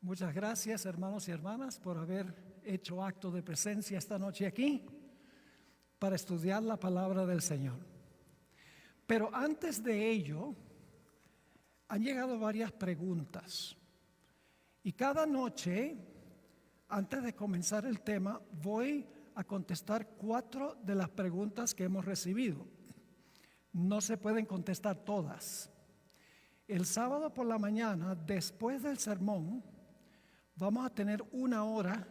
Muchas gracias, hermanos y hermanas, por haber hecho acto de presencia esta noche aquí para estudiar la palabra del Señor. Pero antes de ello, han llegado varias preguntas. Y cada noche, antes de comenzar el tema, voy a contestar 4 de las preguntas que hemos recibido. No se pueden contestar todas. El sábado por la mañana, después del sermón, vamos a tener 1 hora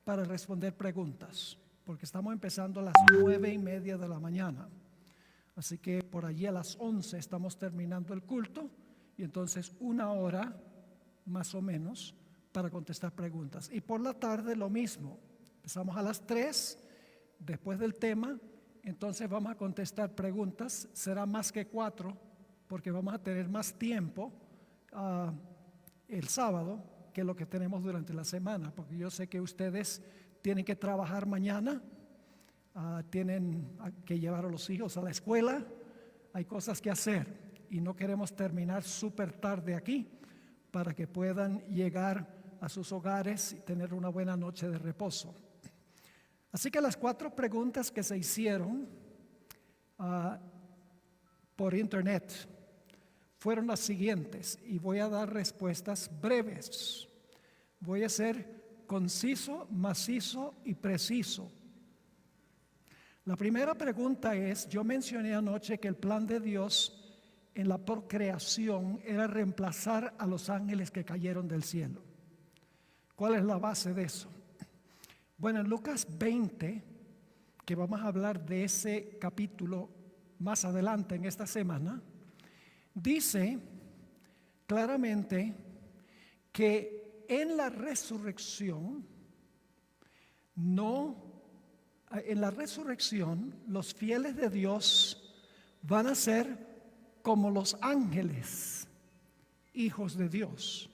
para responder preguntas, porque estamos empezando a las 9:30 de la mañana. Así que por allí a las 11 estamos terminando el culto y entonces 1 hora más o menos para contestar preguntas. Y por la tarde lo mismo, empezamos a las 3 después del tema, entonces vamos a contestar preguntas, será más que 4 porque vamos a tener más tiempo el sábado que lo que tenemos durante la semana, porque yo sé que ustedes tienen que trabajar mañana, tienen que llevar a los hijos a la escuela, hay cosas que hacer y no queremos terminar súper tarde aquí para que puedan llegar a sus hogares y tener una buena noche de reposo. Así que las 4 preguntas que se hicieron por internet fueron las siguientes y voy a dar respuestas breves. Voy a ser conciso, macizo y preciso. La primera pregunta es, yo mencioné anoche que el plan de Dios en la procreación era reemplazar a los ángeles que cayeron del cielo. ¿Cuál es la base de eso? Bueno, en Lucas 20, que vamos a hablar de ese capítulo más adelante en esta semana, dice claramente que en la resurrección los fieles de Dios van a ser como los ángeles, hijos de Dios.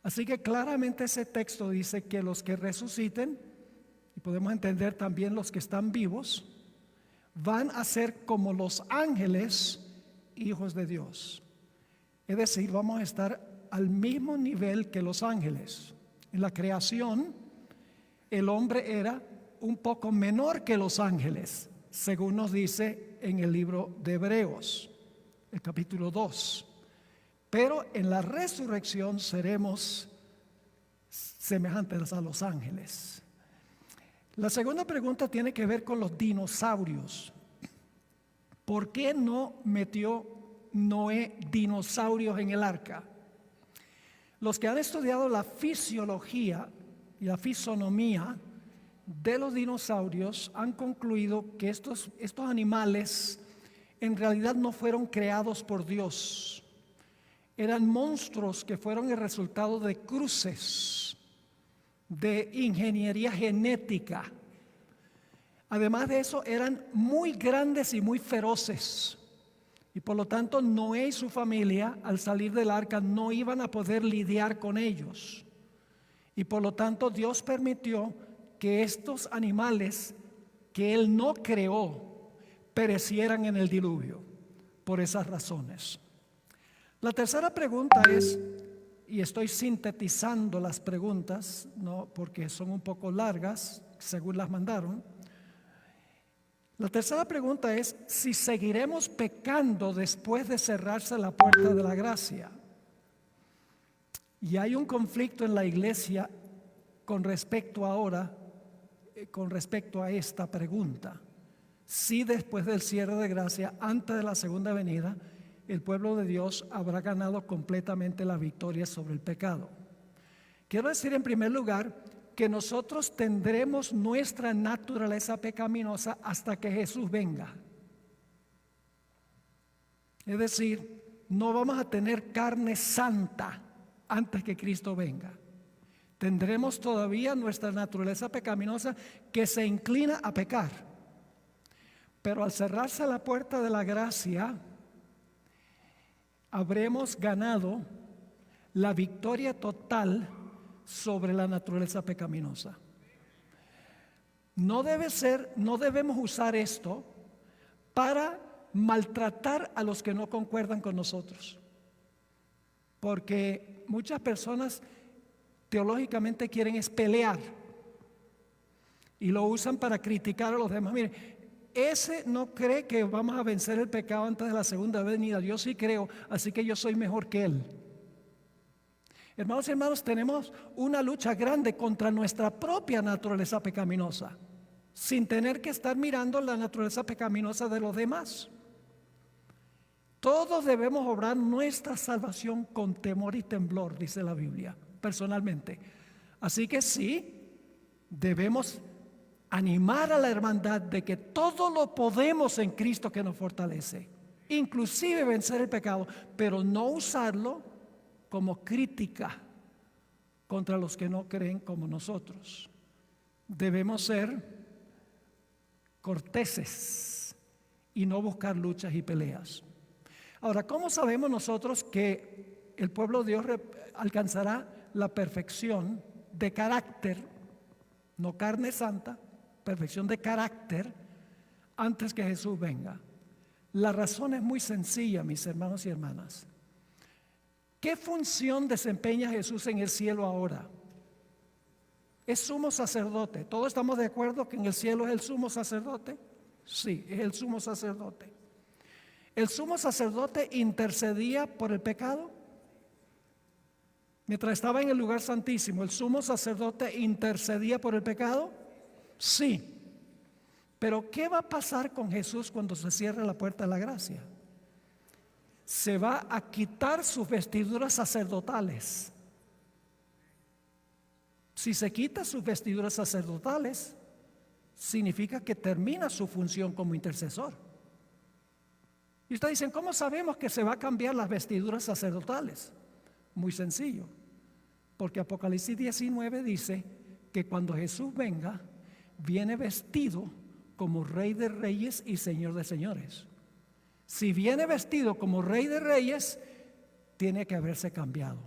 Así que claramente ese texto dice que los que resuciten, y podemos entender también los que están vivos, van a ser como los ángeles, hijos de Dios. Es decir, vamos a estar al mismo nivel que los ángeles. En la creación, el hombre era un poco menor que los ángeles, según nos dice en el libro de Hebreos, el capítulo 2. Pero en la resurrección seremos semejantes a los ángeles. La segunda pregunta tiene que ver con los dinosaurios. ¿Por qué no metió Noé dinosaurios en el arca? Los que han estudiado la fisiología y la fisonomía de los dinosaurios han concluido que estos animales en realidad no fueron creados por Dios. Eran monstruos que fueron el resultado de cruces, de ingeniería genética. Además de eso, eran muy grandes y muy feroces. Y por lo tanto, Noé y su familia, al salir del arca, no iban a poder lidiar con ellos. Y por lo tanto, Dios permitió que estos animales que Él no creó perecieran en el diluvio, por esas razones. La tercera pregunta es, y estoy sintetizando las preguntas, ¿no? Porque son un poco largas, según las mandaron. La tercera pregunta es si seguiremos pecando después de cerrarse la puerta de la gracia. Y hay un conflicto en la iglesia con respecto a esta pregunta. Si después del cierre de gracia, antes de la segunda venida, el pueblo de Dios habrá ganado completamente la victoria sobre el pecado. Quiero decir en primer lugar que nosotros tendremos nuestra naturaleza pecaminosa hasta que Jesús venga. Es decir, no vamos a tener carne santa antes que Cristo venga. Tendremos todavía nuestra naturaleza pecaminosa que se inclina a pecar. Pero al cerrarse la puerta de la gracia, habremos ganado la victoria total sobre la naturaleza pecaminosa. No debemos usar esto para maltratar a los que no concuerdan con nosotros, porque muchas personas teológicamente quieren es pelear y lo usan para criticar a los demás. Mire, ese no cree que vamos a vencer el pecado antes de la segunda venida. Yo sí creo, así que yo soy mejor que él. Hermanos y hermanos, tenemos una lucha grande contra nuestra propia naturaleza pecaminosa, sin tener que estar mirando la naturaleza pecaminosa de los demás. Todos debemos obrar nuestra salvación con temor y temblor, dice la Biblia, personalmente. Así que sí, debemos animar a la hermandad de que todo lo podemos en Cristo que nos fortalece, inclusive vencer el pecado, pero no usarlo como crítica contra los que no creen como nosotros. Debemos ser corteses y no buscar luchas y peleas. Ahora, ¿cómo sabemos nosotros que el pueblo de Dios alcanzará la perfección de carácter, no carne santa, perfección de carácter, antes que Jesús venga? La razón es muy sencilla, mis hermanos y hermanas. ¿Qué función desempeña Jesús en el cielo ahora? Es sumo sacerdote. ¿Todos estamos de acuerdo que en el cielo es el sumo sacerdote? Sí, es el sumo sacerdote. ¿El sumo sacerdote intercedía por el pecado? Mientras estaba en el lugar santísimo, ¿el sumo sacerdote intercedía por el pecado? Sí. Pero ¿qué va a pasar con Jesús cuando se cierre la puerta de la gracia? Se va a quitar sus vestiduras sacerdotales. Si se quita sus vestiduras sacerdotales, significa que termina su función como intercesor. Y ustedes dicen, ¿cómo sabemos que se va a cambiar las vestiduras sacerdotales? Muy sencillo, porque Apocalipsis 19 dice que cuando Jesús venga, viene vestido como Rey de Reyes y Señor de Señores. Si viene vestido como Rey de Reyes, tiene que haberse cambiado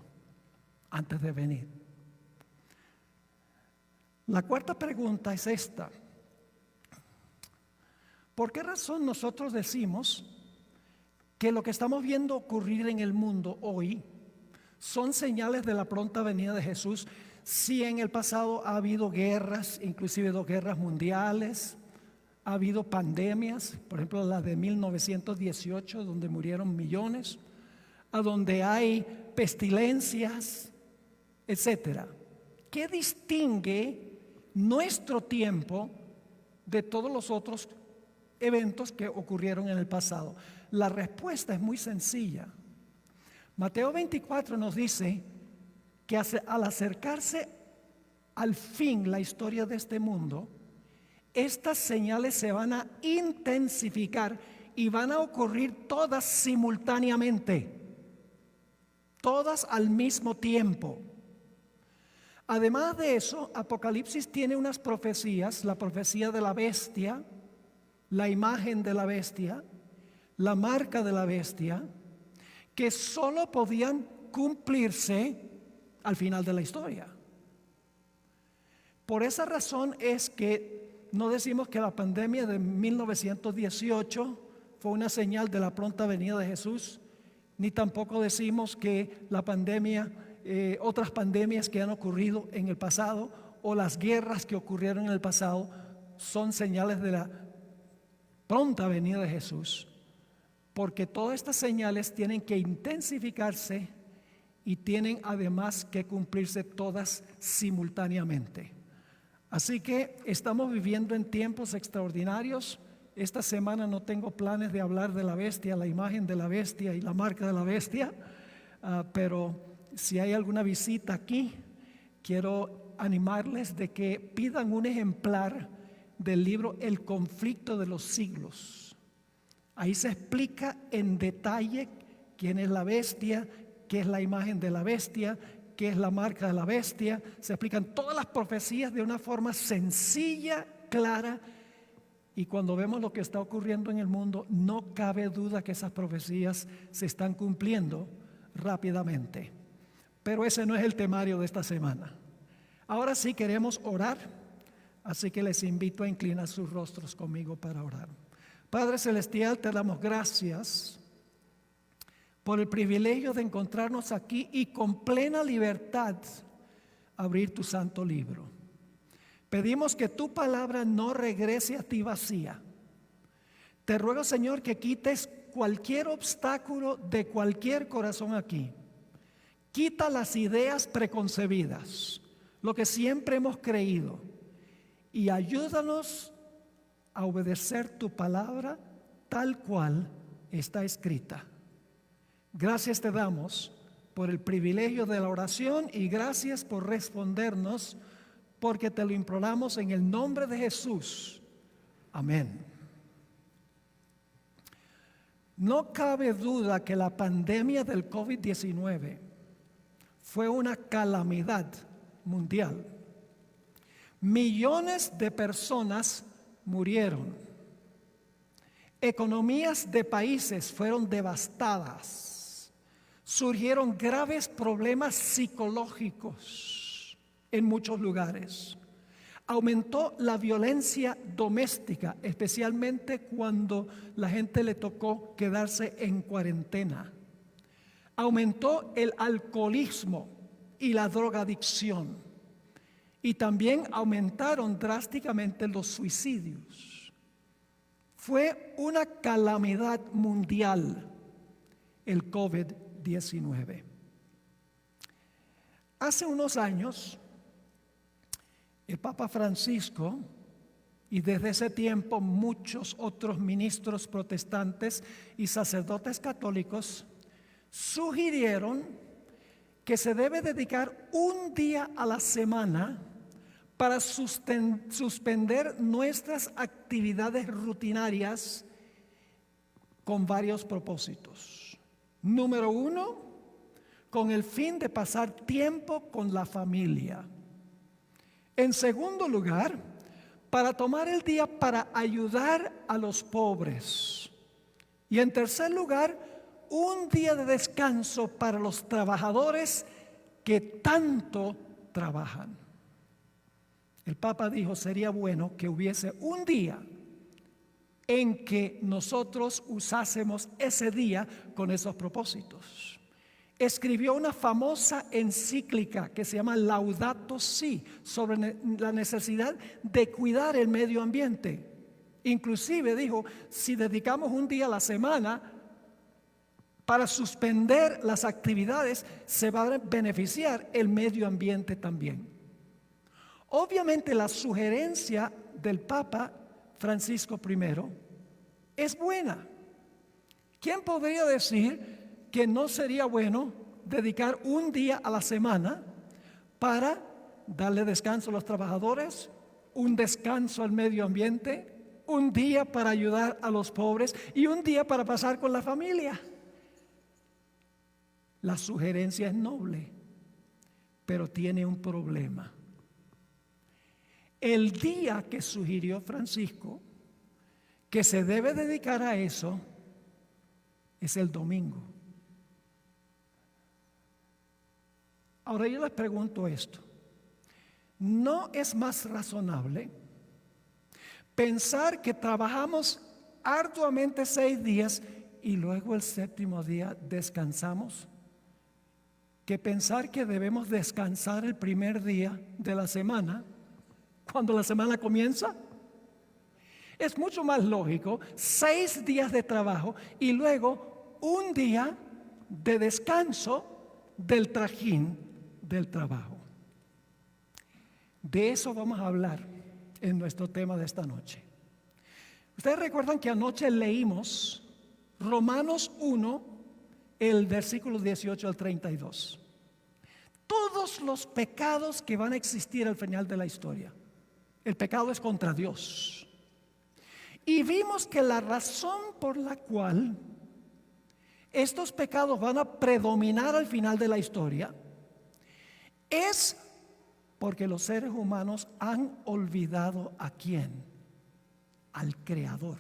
antes de venir. La cuarta pregunta es esta: ¿por qué razón nosotros decimos que lo que estamos viendo ocurrir en el mundo hoy son señales de la pronta venida de Jesús? Si en el pasado ha habido guerras, inclusive 2 guerras mundiales, ha habido pandemias, por ejemplo la de 1918, donde murieron millones, a donde hay pestilencias, etcétera. ¿Qué distingue nuestro tiempo de todos los otros eventos que ocurrieron en el pasado? La respuesta es muy sencilla. Mateo 24 nos dice que al acercarse al fin la historia de este mundo, estas señales se van a intensificar y van a ocurrir todas simultáneamente, todas al mismo tiempo. Además de eso, Apocalipsis tiene unas profecías: la profecía de la bestia, la imagen de la bestia, la marca de la bestia, que solo podían cumplirse al final de la historia. Por esa razón es que no decimos que la pandemia de 1918 fue una señal de la pronta venida de Jesús, ni tampoco decimos que la pandemia, otras pandemias que han ocurrido en el pasado o las guerras que ocurrieron en el pasado son señales de la pronta venida de Jesús, porque todas estas señales tienen que intensificarse y tienen además que cumplirse todas simultáneamente. Así que estamos viviendo en tiempos extraordinarios. Esta semana no tengo planes de hablar de la bestia, la imagen de la bestia y la marca de la bestia, pero si hay alguna visita aquí, quiero animarles de que pidan un ejemplar del libro El conflicto de los siglos. Ahí se explica en detalle quién es la bestia, qué es la imagen de la bestia, qué es la marca de la bestia. Se explican todas las profecías de una forma sencilla, clara, y cuando vemos lo que está ocurriendo en el mundo, no cabe duda que esas profecías se están cumpliendo rápidamente. Pero ese no es el temario de esta semana. Ahora sí queremos orar, así que les invito a inclinar sus rostros conmigo para orar. Padre Celestial, te damos gracias por el privilegio de encontrarnos aquí y con plena libertad abrir tu santo libro. Pedimos que tu palabra no regrese a ti vacía. Te ruego, Señor, que quites cualquier obstáculo de cualquier corazón aquí. Quita las ideas preconcebidas, lo que siempre hemos creído, y ayúdanos a obedecer tu palabra tal cual está escrita. Gracias te damos por el privilegio de la oración y gracias por respondernos, porque te lo imploramos en el nombre de Jesús. Amén. No cabe duda que la pandemia del COVID-19 fue una calamidad mundial. Millones de personas murieron. Economías de países fueron devastadas. Surgieron graves problemas psicológicos en muchos lugares. Aumentó la violencia doméstica, especialmente cuando la gente le tocó quedarse en cuarentena. Aumentó el alcoholismo y la drogadicción. Y también aumentaron drásticamente los suicidios. Fue una calamidad mundial el COVID-19. Hace unos años, el Papa Francisco, y desde ese tiempo muchos otros ministros protestantes y sacerdotes católicos, sugirieron que se debe dedicar un día a la semana para suspender nuestras actividades rutinarias con varios propósitos. Número 1, con el fin de pasar tiempo con la familia. En segundo lugar, para tomar el día para ayudar a los pobres. Y en tercer lugar, un día de descanso para los trabajadores que tanto trabajan. El Papa dijo, sería bueno que hubiese un día en que nosotros usásemos ese día con esos propósitos. Escribió una famosa encíclica que se llama Laudato Si, sobre la necesidad de cuidar el medio ambiente. Inclusive dijo, si dedicamos un día a la semana para suspender las actividades, se va a beneficiar el medio ambiente también. Obviamente la sugerencia del Papa Francisco I es buena. ¿Quién podría decir que no sería bueno dedicar un día a la semana para darle descanso a los trabajadores, un descanso al medio ambiente, un día para ayudar a los pobres y un día para pasar con la familia? La sugerencia es noble, pero tiene un problema. El día que sugirió Francisco que se debe dedicar a eso es el domingo. Ahora yo les pregunto esto: ¿no es más razonable pensar que trabajamos arduamente 6 días y luego el 7º día descansamos, que pensar que debemos descansar el primer día de la semana cuando la semana comienza? Es mucho más lógico 6 días de trabajo y luego un día de descanso del trajín del trabajo. De eso vamos a hablar en nuestro tema de esta noche. Ustedes recuerdan que anoche leímos Romanos 1, el versículo 18 al 32. Todos los pecados que van a existir al final de la historia. El pecado es contra Dios. Y vimos que la razón por la cual estos pecados van a predominar al final de la historia es porque los seres humanos han olvidado ¿a quién? Al Creador.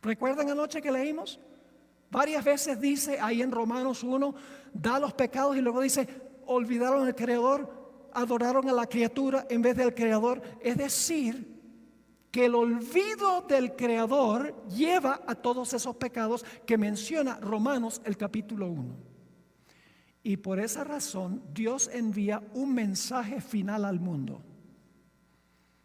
¿Recuerdan anoche que leímos? Varias veces dice ahí en Romanos 1, da los pecados y luego dice, olvidaron al Creador, adoraron a la criatura en vez del Creador. Es decir, que el olvido del Creador lleva a todos esos pecados que menciona Romanos el capítulo 1. Y por esa razón Dios envía un mensaje final al mundo.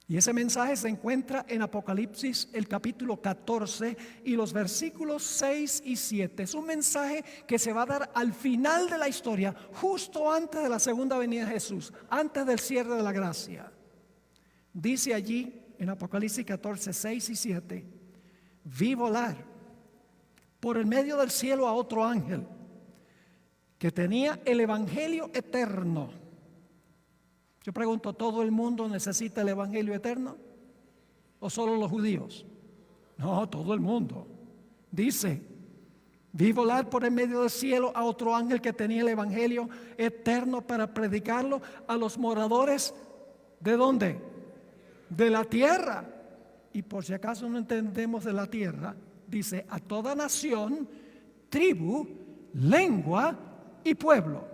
Y ese mensaje se encuentra en Apocalipsis, el capítulo 14 y los versículos 6 y 7. Es un mensaje que se va a dar al final de la historia, justo antes de la segunda venida de Jesús, antes del cierre de la gracia. Dice allí en Apocalipsis 14, 6 y 7: vi volar por el medio del cielo a otro ángel que tenía el evangelio eterno. Yo pregunto, ¿todo el mundo necesita el evangelio eterno? ¿O solo los judíos? No, todo el mundo. Dice: vi volar por el medio del cielo a otro ángel que tenía el evangelio eterno para predicarlo a los moradores. ¿De dónde? De la tierra. Y por si acaso no entendemos de la tierra, dice: a toda nación, tribu, lengua y pueblo.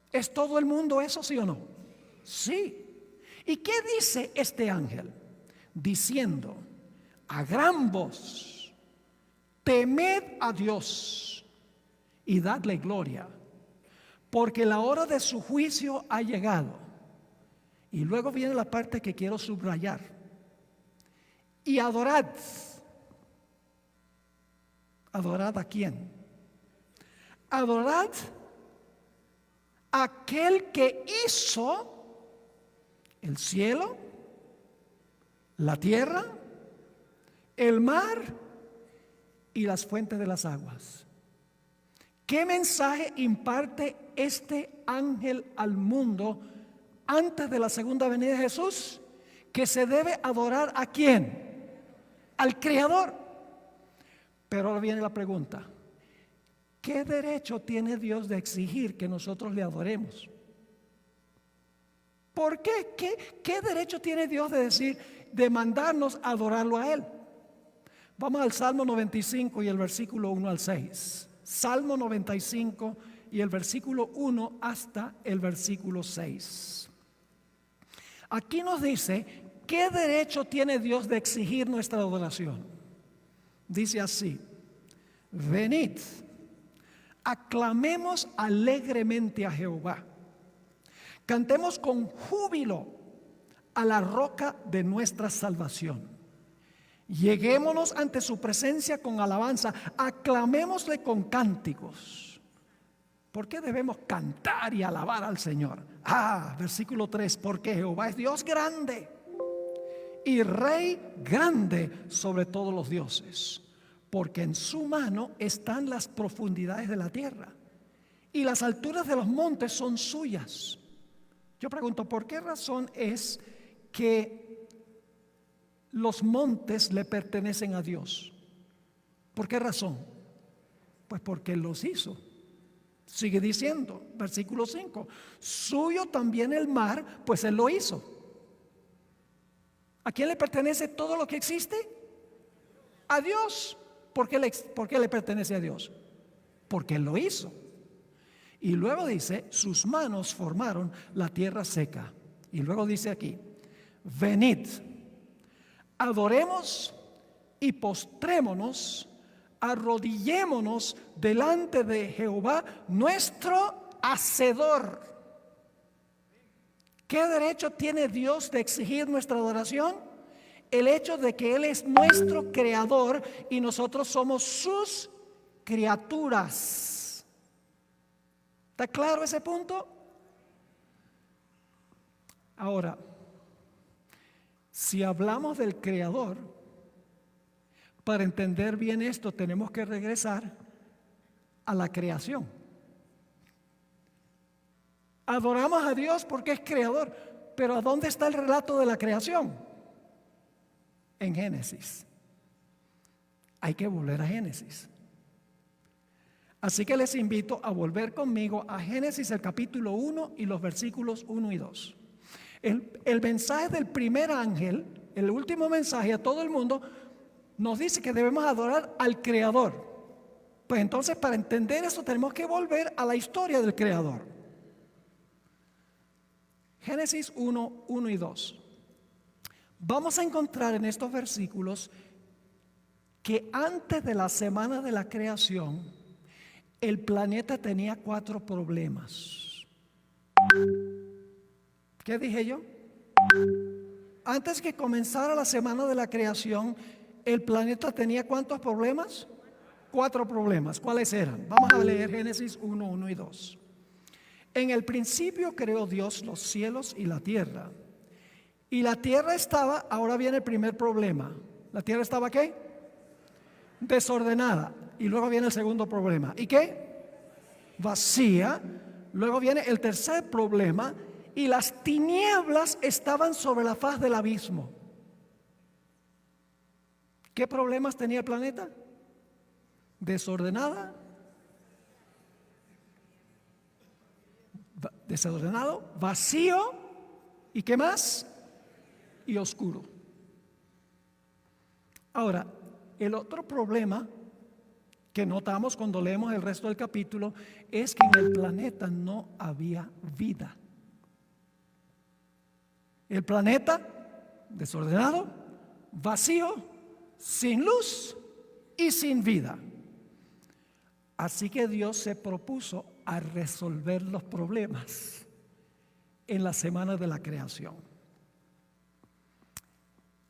¿Es todo el mundo eso, sí o no? Sí. ¿Y qué dice este ángel? Diciendo a gran voz: temed a Dios y dadle gloria, porque la hora de su juicio ha llegado. Y luego viene la parte que quiero subrayar: y adorad. ¿Adorad a quién? Adorad a aquel que hizo el cielo, la tierra, el mar y las fuentes de las aguas. ¿Qué mensaje imparte este ángel al mundo antes de la segunda venida de Jesús? Que se debe adorar ¿a quién? Al Creador. Pero ahora viene la pregunta: ¿qué derecho tiene Dios de exigir que nosotros le adoremos? ¿Por qué? ¿Qué derecho tiene Dios de decir, de mandarnos a adorarlo a Él? Vamos al Salmo 95 y el versículo 1 al 6. Salmo 95 y el versículo 1 hasta el versículo 6. Aquí nos dice qué derecho tiene Dios de exigir nuestra adoración. Dice así: venid, aclamemos alegremente a Jehová, cantemos con júbilo a la roca de nuestra salvación. Lleguémonos ante su presencia con alabanza, aclamémosle con cánticos. ¿Por qué debemos cantar y alabar al Señor? Versículo 3: porque Jehová es Dios grande y Rey grande sobre todos los dioses, porque en su mano están las profundidades de la tierra y las alturas de los montes son suyas. Yo pregunto, ¿por qué razón es que los montes le pertenecen a Dios? ¿Por qué razón? Pues porque Él los hizo. Sigue diciendo, versículo 5: suyo también el mar, pues Él lo hizo. ¿A quién le pertenece todo lo que existe? A Dios. ¿Por qué le pertenece a Dios? Porque Él lo hizo. Y luego dice: sus manos formaron la tierra seca. Y luego dice aquí: venid, adoremos y postrémonos, arrodillémonos delante de Jehová nuestro Hacedor. ¿Qué derecho tiene Dios de exigir nuestra adoración? El hecho de que Él es nuestro creador y nosotros somos sus criaturas. ¿Está claro ese punto? Ahora, si hablamos del creador, para entender bien esto tenemos que regresar a la creación. Adoramos a Dios porque es creador, pero ¿a dónde está el relato de la creación? En Génesis. Hay que volver a Génesis. Así que les invito a volver conmigo a Génesis, el capítulo 1 y los versículos 1 y 2. El mensaje del primer ángel, el último mensaje a todo el mundo, nos dice que debemos adorar al Creador. Pues entonces, para entender eso tenemos que volver a la historia del Creador. Génesis 1, 1 y 2. Vamos a encontrar en estos versículos que antes de la semana de la creación, el planeta tenía 4 problemas. ¿Qué dije yo? Antes que comenzara la semana de la creación, el planeta tenía ¿cuántos problemas? 4 problemas. ¿Cuáles eran? Vamos a leer Génesis 1, 1 y 2. En el principio creó Dios los cielos y la tierra. Y la tierra estaba, ahora viene el primer problema. ¿La tierra estaba qué? Desordenada. Y luego viene el segundo problema. ¿Y qué? Vacía. Luego viene el tercer problema. Y las tinieblas estaban sobre la faz del abismo. ¿Qué problemas tenía el planeta? Desordenado, vacío, ¿y qué más? Y oscuro. Ahora, el otro problema que notamos cuando leemos el resto del capítulo es que en el planeta no había vida. El planeta desordenado, vacío, sin luz y sin vida. Así que Dios se propuso a resolver los problemas en la semana de la creación.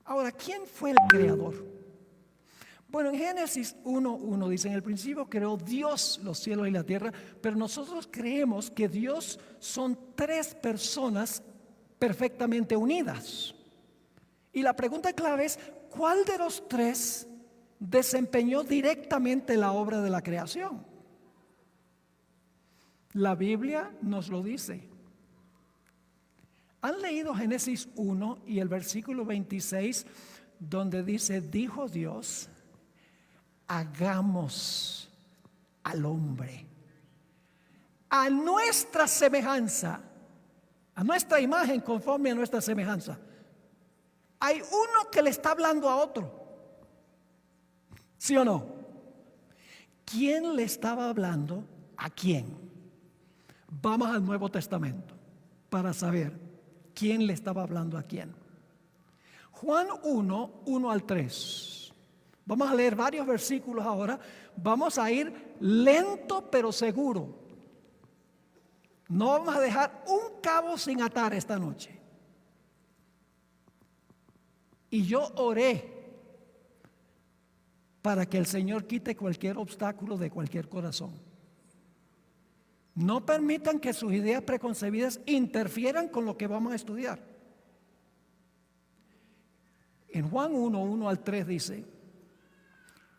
Ahora, ¿quién fue el creador? Bueno, en Génesis 1:1 dice: en el principio creó Dios los cielos y la tierra, pero nosotros creemos que Dios son 3 personas perfectamente unidas. Y la pregunta clave es: ¿cuál de los 3 desempeñó directamente la obra de la creación? La Biblia nos lo dice. ¿Han leído Génesis 1 y el versículo 26, donde dice: dijo Dios, hagamos al hombre a nuestra semejanza, a nuestra imagen, conforme a nuestra semejanza? Hay uno que le está hablando a otro, ¿sí o no? ¿Quién le estaba hablando a quién? Vamos al Nuevo Testamento para saber quién le estaba hablando a quién. Juan 1, 1 al 3. Vamos a leer varios versículos ahora. Vamos a ir lento pero seguro. No vamos a dejar un cabo sin atar esta noche. Y yo oré para que el Señor quite cualquier obstáculo de cualquier corazón. No permitan que sus ideas preconcebidas interfieran con lo que vamos a estudiar. En Juan 1, 1 al 3 dice: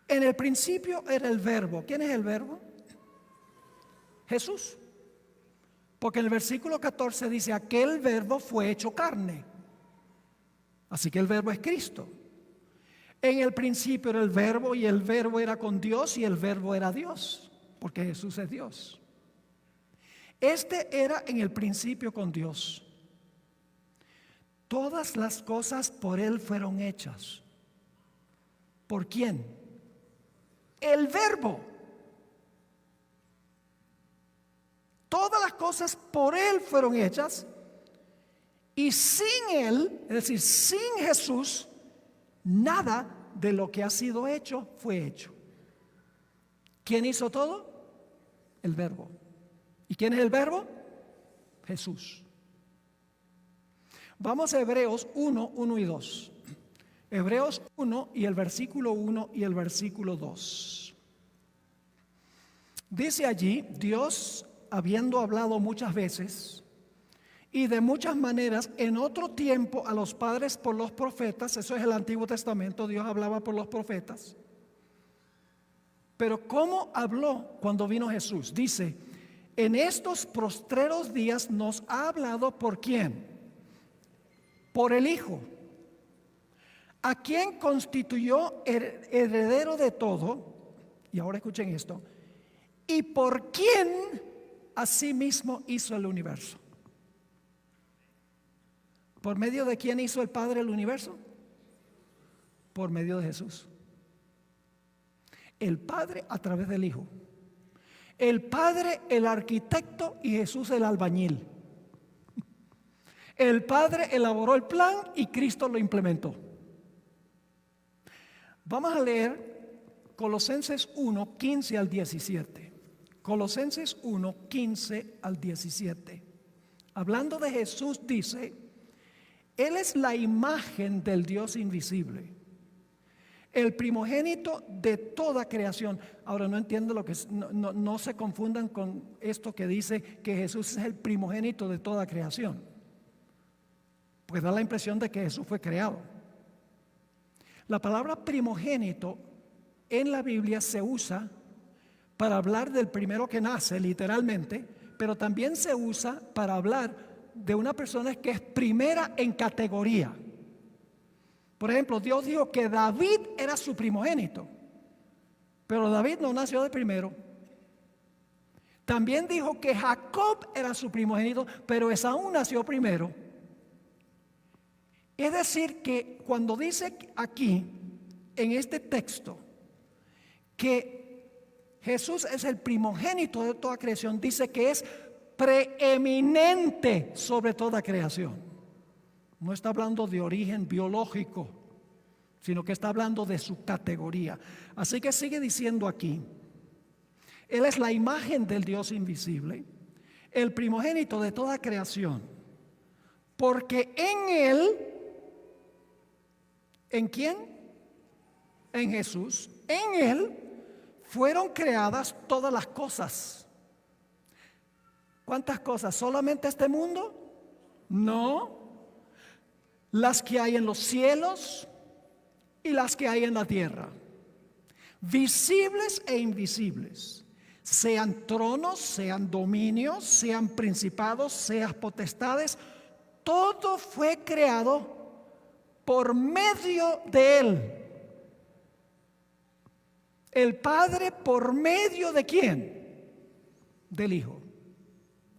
en el principio era el verbo. ¿Quién es el verbo? Jesús. Porque en el versículo 14 dice: aquel verbo fue hecho carne. Así que el verbo es Cristo. En el principio era el verbo, y el verbo era con Dios, y el verbo era Dios, porque Jesús es Dios. Este era en el principio con Dios. Todas las cosas por Él fueron hechas. ¿Por quién? El verbo. Todas las cosas por Él fueron hechas, y sin Él, es decir, sin Jesús, nada de lo que ha sido hecho fue hecho. ¿Quién hizo todo? El verbo. ¿Y quién es el verbo? Jesús. Vamos a Hebreos 1, 1 y 2. Hebreos 1 y el versículo 1 y el versículo 2. Dice allí: Dios, habiendo hablado muchas veces y de muchas maneras en otro tiempo a los padres por los profetas. Eso es el Antiguo Testamento, Dios hablaba por los profetas. Pero ¿cómo habló cuando vino Jesús? Dice: en estos postreros días nos ha hablado ¿por quién? Por el Hijo, a quien constituyó heredero de todo. Y ahora escuchen esto: y por quien asimismo hizo el universo. ¿Por medio de quién hizo el Padre el universo? Por medio de Jesús. El Padre a través del Hijo. El Padre el arquitecto y Jesús el albañil. El Padre elaboró el plan y Cristo lo implementó. Vamos a leer Colosenses 1, 15 al 17. Colosenses 1, 15 al 17. Hablando de Jesús dice, Él es la imagen del Dios invisible, el primogénito de toda creación. Ahora no entiendo lo que es, no se confundan con esto que dice que Jesús es el primogénito de toda creación, pues da la impresión de que Jesús fue creado. La palabra primogénito en la Biblia se usa para hablar del primero que nace, literalmente, pero también se usa para hablar de una persona que es primera en categoría. Por ejemplo, Dios dijo que David era su primogénito, pero David no nació de primero. También dijo que Jacob era su primogénito, pero Esaú nació primero. Es decir, que cuando dice aquí, en este texto, que Jesús es el primogénito de toda creación, dice que es preeminente sobre toda creación. No está hablando de origen biológico, sino que está hablando de su categoría. Así que sigue diciendo aquí, Él es la imagen del Dios invisible, el primogénito de toda creación, porque en Él, ¿en quién? En Jesús, en Él fueron creadas todas las cosas. ¿Cuántas cosas? ¿Solamente este mundo? No. Las que hay en los cielos y las que hay en la tierra, visibles e invisibles, sean tronos, sean dominios, sean principados, sean potestades, todo fue creado por medio de Él. El Padre por medio de ¿quién? Del Hijo.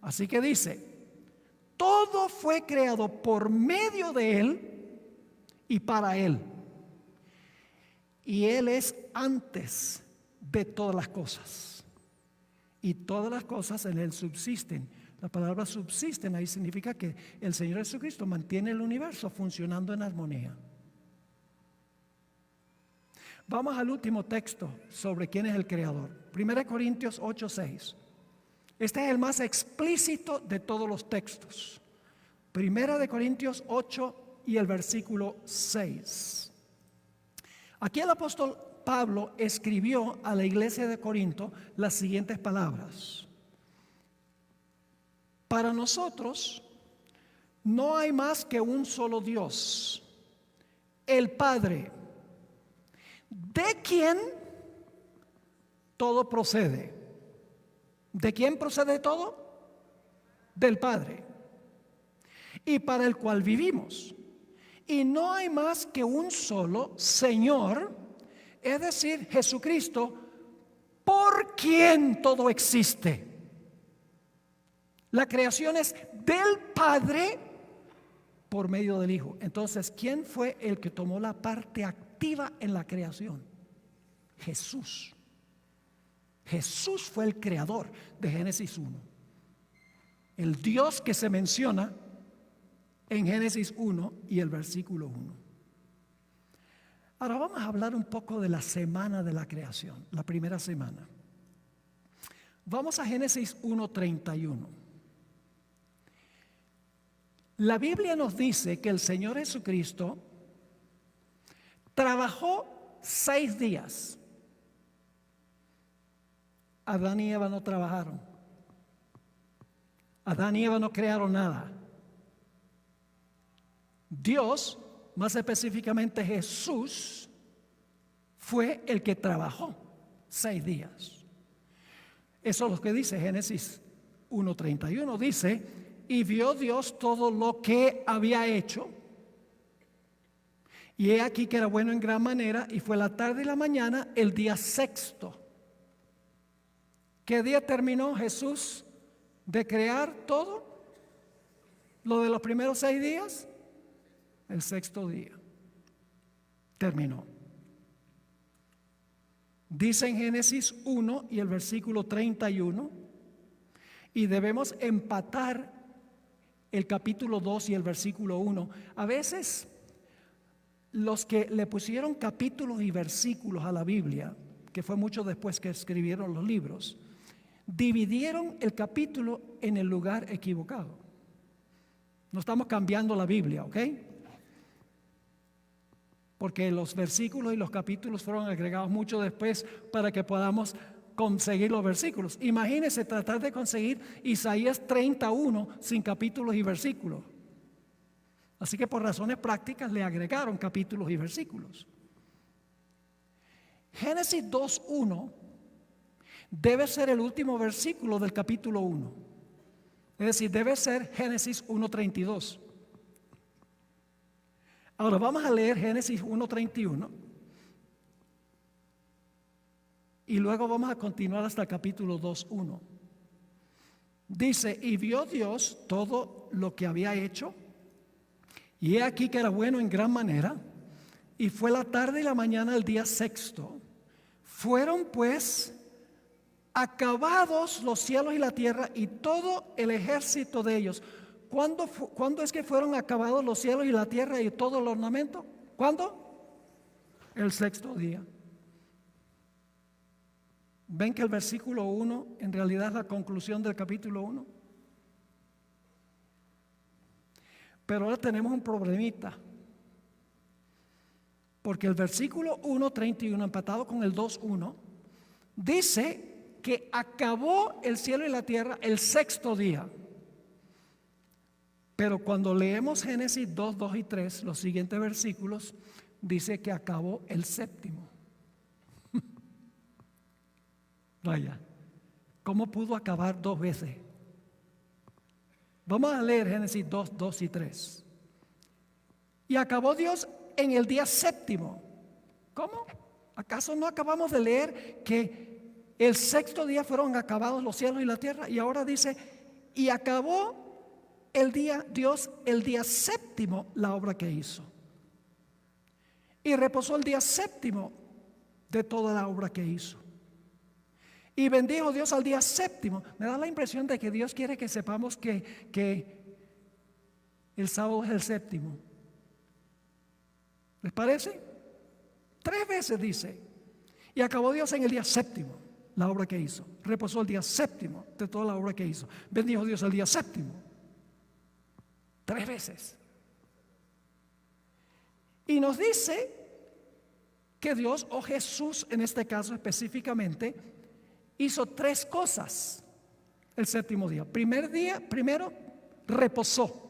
Así que dice, todo fue creado por medio de Él y para Él. Y Él es antes de todas las cosas. Y todas las cosas en Él subsisten. La palabra subsisten ahí significa que el Señor Jesucristo mantiene el universo funcionando en armonía. Vamos al último texto sobre quién es el creador. 1 Corintios 8:6. Este es el más explícito de todos los textos. 1 Corintios 8 y el versículo 6. Aquí el apóstol Pablo escribió a la iglesia de Corinto las siguientes palabras. Para nosotros no hay más que un solo Dios, el Padre, de quien todo procede. ¿De quién procede todo? Del Padre. Y para el cual vivimos. Y no hay más que un solo Señor, es decir, Jesucristo, por quien todo existe. La creación es del Padre por medio del Hijo. Entonces, ¿quién fue el que tomó la parte activa en la creación? Jesús. Jesús fue el creador de Génesis 1. El Dios que se menciona en Génesis 1 y el versículo 1. Ahora vamos a hablar un poco de la semana de la creación, la primera semana. Vamos a Génesis 1:31. La Biblia nos dice que el Señor Jesucristo trabajó 6 días. Adán y Eva no trabajaron. Adán y Eva no crearon nada. Dios, más específicamente Jesús, fue el que trabajó 6 días. Eso es lo que dice Génesis 1:31. Dice, y vio Dios todo lo que había hecho, y he aquí que era bueno en gran manera, y fue la tarde y la mañana, el día sexto. ¿Qué día terminó Jesús de crear todo? Lo de los primeros 6 días. El sexto día terminó. Dice en Génesis 1 y el versículo 31, y debemos empatar el capítulo 2 y el versículo 1. A veces los que le pusieron capítulos y versículos a la Biblia, que fue mucho después que escribieron los libros, dividieron el capítulo en el lugar equivocado. No estamos cambiando la Biblia, ¿ok? Porque los versículos y los capítulos fueron agregados mucho después para que podamos conseguir los versículos. Imagínense tratar de conseguir Isaías 31 sin capítulos y versículos. Así que por razones prácticas le agregaron capítulos y versículos. Génesis 2:1 debe ser el último versículo del capítulo 1. Es decir, debe ser Génesis 1:32. Ahora vamos a leer Génesis 1:31 y luego vamos a continuar hasta el capítulo 2:1. Dice: y vio Dios todo lo que había hecho, y he aquí que era bueno en gran manera, y fue la tarde y la mañana del día sexto. Fueron pues acabados los cielos y la tierra y todo el ejército de ellos. ¿Cuándo es que fueron acabados los cielos y la tierra y todo el ornamento? ¿Cuándo? El sexto día. ¿Ven que el versículo 1 en realidad es la conclusión del capítulo 1? Pero ahora tenemos un problemita. Porque el versículo 1:31 empatado con el 2:1 dice que acabó el cielo y la tierra el sexto día. Pero cuando leemos Génesis 2, 2 y 3, los siguientes versículos, dice que acabó el séptimo. Vaya, ¿cómo pudo acabar dos veces? Vamos a leer Génesis 2, 2 y 3. Y acabó Dios en el día séptimo. ¿Cómo? ¿Acaso no acabamos de leer que el sexto día fueron acabados los cielos y la tierra? Y ahora dice, y acabó Dios el día séptimo la obra que hizo. Y reposó el día séptimo de toda la obra que hizo. Y bendijo Dios al día séptimo. Me da la impresión de que Dios quiere que sepamos que el sábado es el séptimo. ¿Les parece? 3 veces dice. Y acabó Dios en el día séptimo la obra que hizo. Reposó el día séptimo de toda la obra que hizo. Bendijo Dios el día séptimo. 3 veces. Y nos dice que Dios, o Jesús en este caso específicamente, hizo 3 cosas el séptimo día. Primero, reposó.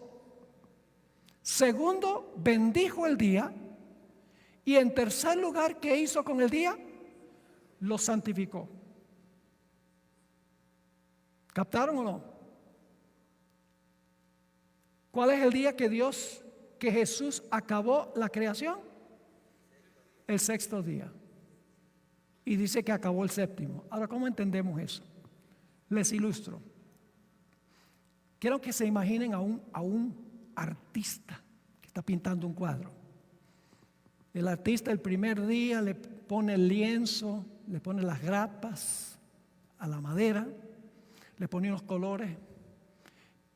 Segundo, bendijo el día. Y en tercer lugar, ¿qué hizo con el día? Lo santificó. ¿Captaron o no? ¿Cuál es el día que Jesús acabó la creación? El sexto día. Y dice que acabó el séptimo. Ahora, ¿cómo entendemos eso? Les ilustro. Quiero que se imaginen a un artista que está pintando un cuadro. El artista el primer día le pone el lienzo, le pone las grapas a la madera, le pone unos colores.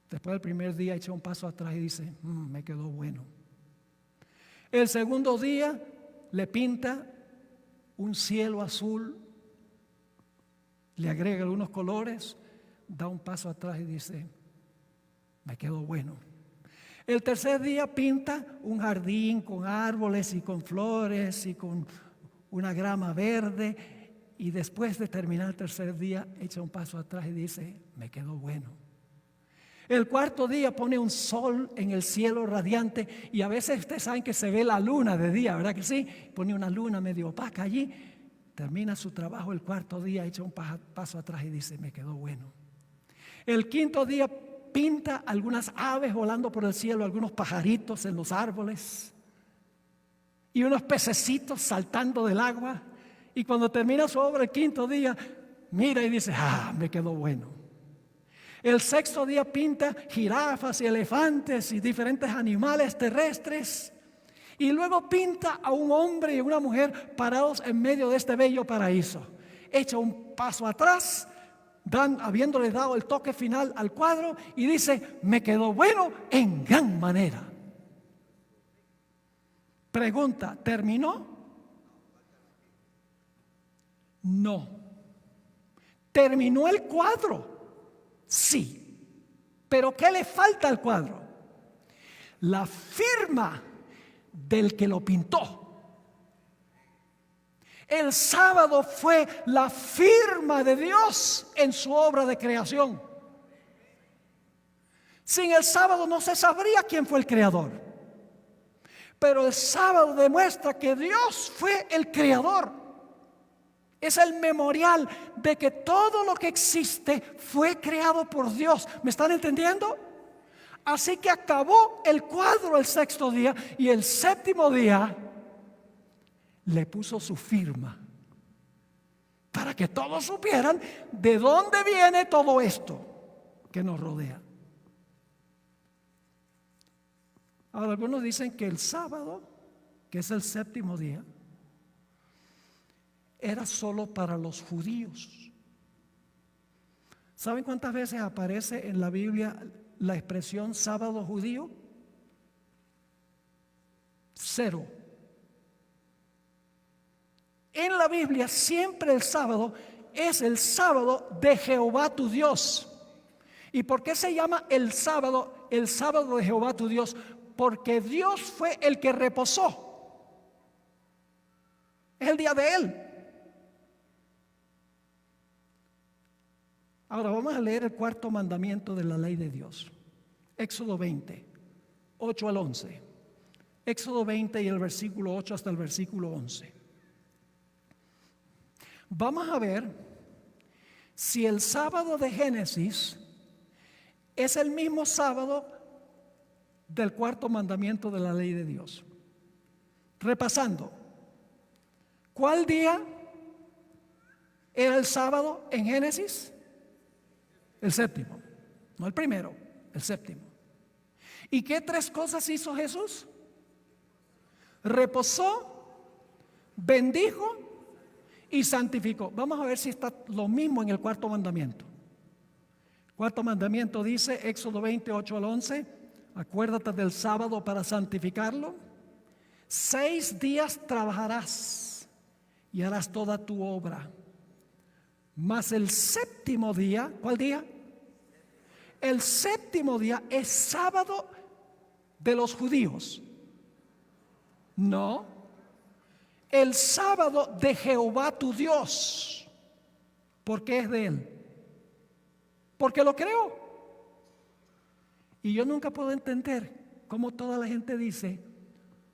Después del primer día echa un paso atrás y dice, me quedó bueno. El segundo día le pinta un cielo azul, le agrega algunos colores, da un paso atrás y dice, me quedó bueno. El tercer día pinta un jardín con árboles y con flores y con una grama verde, y después de terminar el tercer día echa un paso atrás y dice, me quedó bueno. El cuarto día pone un sol en el cielo radiante, y a veces ustedes saben que se ve la luna de día, ¿verdad que sí? Pone una luna medio opaca allí, termina su trabajo el cuarto día, echa un paso atrás y dice, me quedó bueno. El quinto día pinta algunas aves volando por el cielo, algunos pajaritos en los árboles y unos pececitos saltando del agua, y cuando termina su obra el quinto día, mira y dice, me quedó bueno. El sexto día pinta jirafas y elefantes y diferentes animales terrestres. Y luego pinta a un hombre y una mujer parados en medio de este bello paraíso. Echa un paso atrás, habiéndole dado el toque final al cuadro, y dice, me quedó bueno en gran manera. Pregunta, ¿terminó? No. ¿Terminó el cuadro? Sí. ¿Pero qué le falta al cuadro? La firma del que lo pintó. El sábado fue la firma de Dios en su obra de creación. Sin el sábado no se sabría quién fue el creador. Pero el sábado demuestra que Dios fue el creador. Es el memorial de que todo lo que existe fue creado por Dios. ¿Me están entendiendo? Así que acabó el cuadro el sexto día y el séptimo día le puso su firma para que todos supieran de dónde viene todo esto que nos rodea. Ahora, algunos dicen que el sábado, que es el séptimo día, era solo para los judíos. ¿Saben cuántas veces aparece en la Biblia la expresión sábado judío? 0. En la Biblia siempre el sábado es el sábado de Jehová tu Dios. ¿Y por qué se llama el sábado de Jehová tu Dios? Porque Dios fue el que reposó. Es el día de Él. Ahora vamos a leer el cuarto mandamiento de la ley de Dios. Éxodo 20, 8 al 11. Éxodo 20 y el versículo 8 hasta el versículo 11. Vamos a ver si el sábado de Génesis es el mismo sábado del cuarto mandamiento de la ley de Dios. Repasando, ¿cuál día era el sábado en Génesis? El séptimo, no el primero, el séptimo. ¿Y qué tres cosas hizo Jesús? Reposó, bendijo y santificó. Vamos a ver si está lo mismo en el cuarto mandamiento. Cuarto mandamiento dice, Éxodo 20, 8 al 11, acuérdate del sábado para santificarlo. 6 días trabajarás y harás toda tu obra. Mas el séptimo día, ¿cuál día? El séptimo día es sábado de los judíos. No, el sábado de Jehová tu Dios. ¿Por qué es de Él? Porque lo creó. Y yo nunca puedo entender cómo toda la gente dice,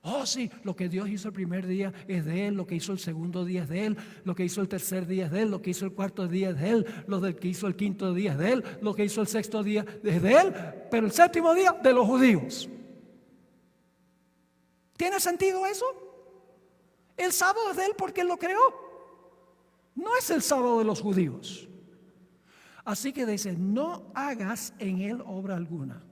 oh sí, lo que Dios hizo el primer día es de Él, lo que hizo el segundo día es de Él, lo que hizo el tercer día es de Él, lo que hizo el cuarto día es de Él, lo que hizo el quinto día es de Él, lo que hizo el sexto día es de Él, pero el séptimo día de los judíos. ¿Tiene sentido eso? El sábado es de Él porque Él lo creó. No es el sábado de los judíos. Así que dice, no hagas en Él obra alguna.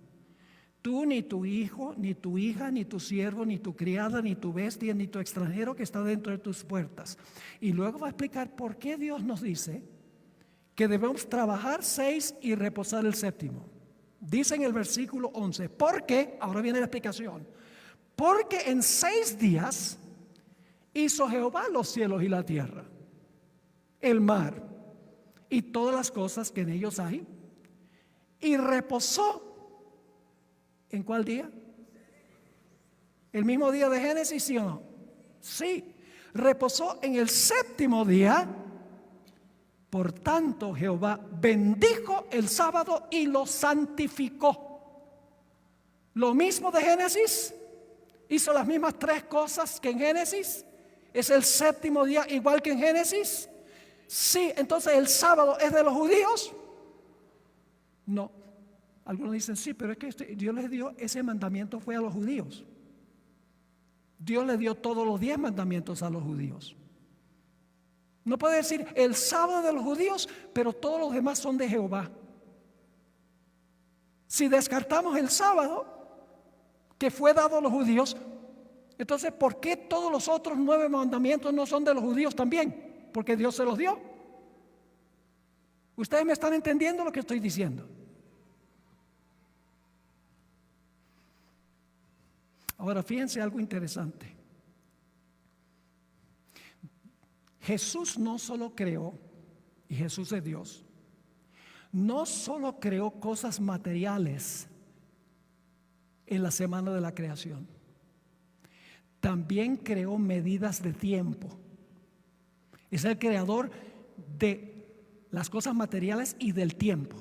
Tú, ni tu hijo, ni tu hija, ni tu siervo, ni tu criada, ni tu bestia, ni tu extranjero que está dentro de tus puertas. Y luego va a explicar por qué Dios nos dice que debemos trabajar 6 y reposar el séptimo. Dice en el versículo 11, porque, ahora viene la explicación, porque en 6 días hizo Jehová los cielos y la tierra, el mar y todas las cosas que en ellos hay, y reposó. ¿En cuál día? ¿El mismo día de Génesis, sí o no? Sí, reposó en el séptimo día. Por tanto, Jehová bendijo el sábado y lo santificó. Lo mismo de Génesis, hizo las mismas 3 cosas que en Génesis. ¿Es el séptimo día igual que en Génesis? Sí, entonces el sábado es de los judíos. No. Algunos dicen, sí, pero es que Dios les dio ese mandamiento fue a los judíos. Dios le dio todos los 10 mandamientos a los judíos. No puede decir el sábado de los judíos, pero todos los demás son de Jehová. Si descartamos el sábado que fue dado a los judíos, entonces ¿por qué todos los otros 9 mandamientos no son de los judíos también? Porque Dios se los dio. ¿Ustedes me están entendiendo lo que estoy diciendo? Ahora fíjense algo interesante. Jesús no solo creó, y Jesús es Dios, no solo creó cosas materiales en la semana de la creación, también creó medidas de tiempo. Es el creador de las cosas materiales y del tiempo.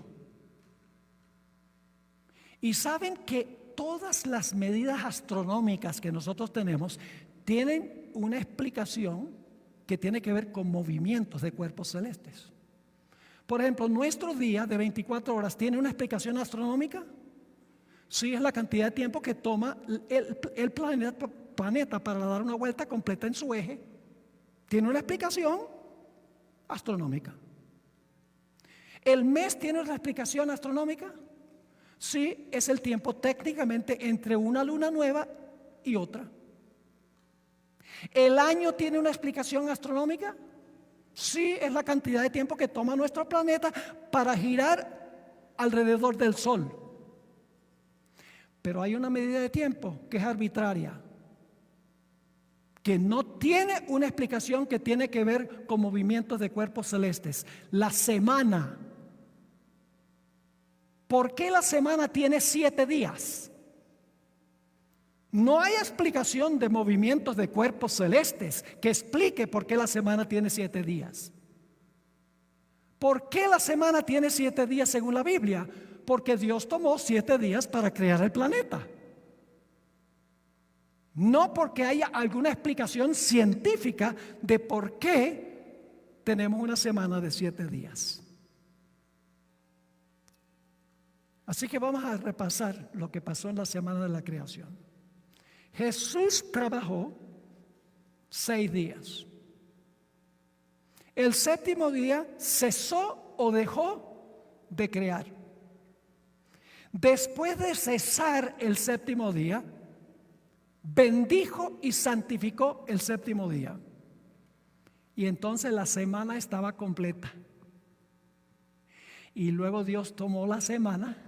Y saben que todas las medidas astronómicas que nosotros tenemos tienen una explicación que tiene que ver con movimientos de cuerpos celestes. Por ejemplo, nuestro día de 24 horas tiene una explicación astronómica. Sí, es la cantidad de tiempo que toma el planeta para dar una vuelta completa en su eje. Tiene una explicación astronómica. ¿El mes tiene una explicación astronómica? Sí, es el tiempo técnicamente entre una luna nueva y otra. ¿El año tiene una explicación astronómica? Sí, es la cantidad de tiempo que toma nuestro planeta para girar alrededor del Sol. Pero hay una medida de tiempo que es arbitraria, que no tiene una explicación que tiene que ver con movimientos de cuerpos celestes. La semana. ¿Por qué la semana tiene 7 días? No hay explicación de movimientos de cuerpos celestes que explique por qué la semana tiene 7 días. ¿Por qué la semana tiene 7 días según la Biblia? Porque Dios tomó 7 días para crear el planeta. No porque haya alguna explicación científica de por qué tenemos una semana de 7 días. Así que vamos a repasar lo que pasó en la semana de la creación. Jesús trabajó 6 días. El séptimo día cesó o dejó de crear. Después de cesar el séptimo día, bendijo y santificó el séptimo día. Y entonces la semana estaba completa. Y luego Dios tomó la semana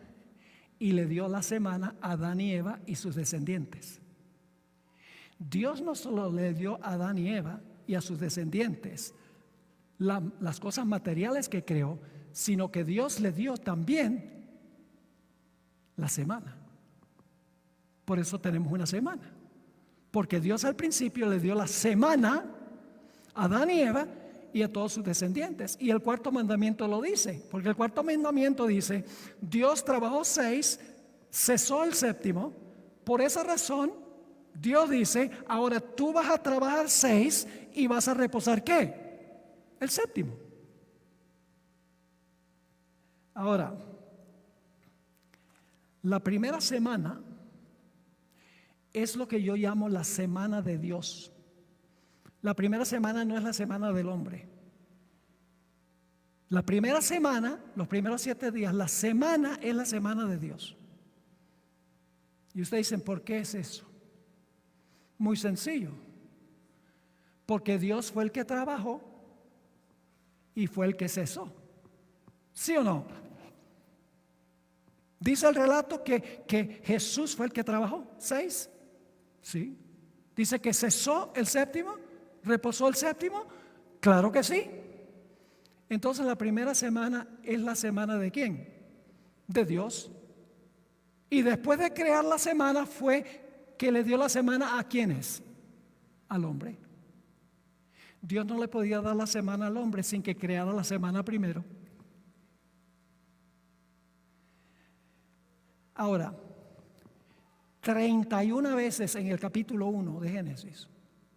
y le dio la semana a Adán y Eva y sus descendientes. Dios no solo le dio a Adán y Eva y a sus descendientes las cosas materiales que creó, sino que Dios le dio también la semana. Por eso tenemos una semana, porque Dios al principio le dio la semana a Adán y Eva y a todos sus descendientes. Y el cuarto mandamiento lo dice, porque el cuarto mandamiento dice: Dios trabajó 6, cesó el séptimo. Por esa razón Dios dice: ahora tú vas a trabajar 6 y vas a reposar ¿qué? El séptimo. Ahora, la primera semana es lo que yo llamo la semana de Dios. La primera semana no es la semana del hombre. La primera semana, los primeros 7 días, la semana es la semana de Dios. Y ustedes dicen: ¿por qué es eso? Muy sencillo. Porque Dios fue el que trabajó y fue el que cesó. ¿Sí o no? Dice el relato que Jesús fue el que trabajó 6. Sí. Dice que cesó el séptimo, reposó el séptimo. Claro que sí. Entonces la primera semana es la semana ¿de quién? De Dios. Y después de crear la semana fue que le dio la semana ¿a quiénes? Al hombre. Dios no le podía dar la semana al hombre sin que creara la semana primero. Ahora, 31 veces en el capítulo 1 de Génesis,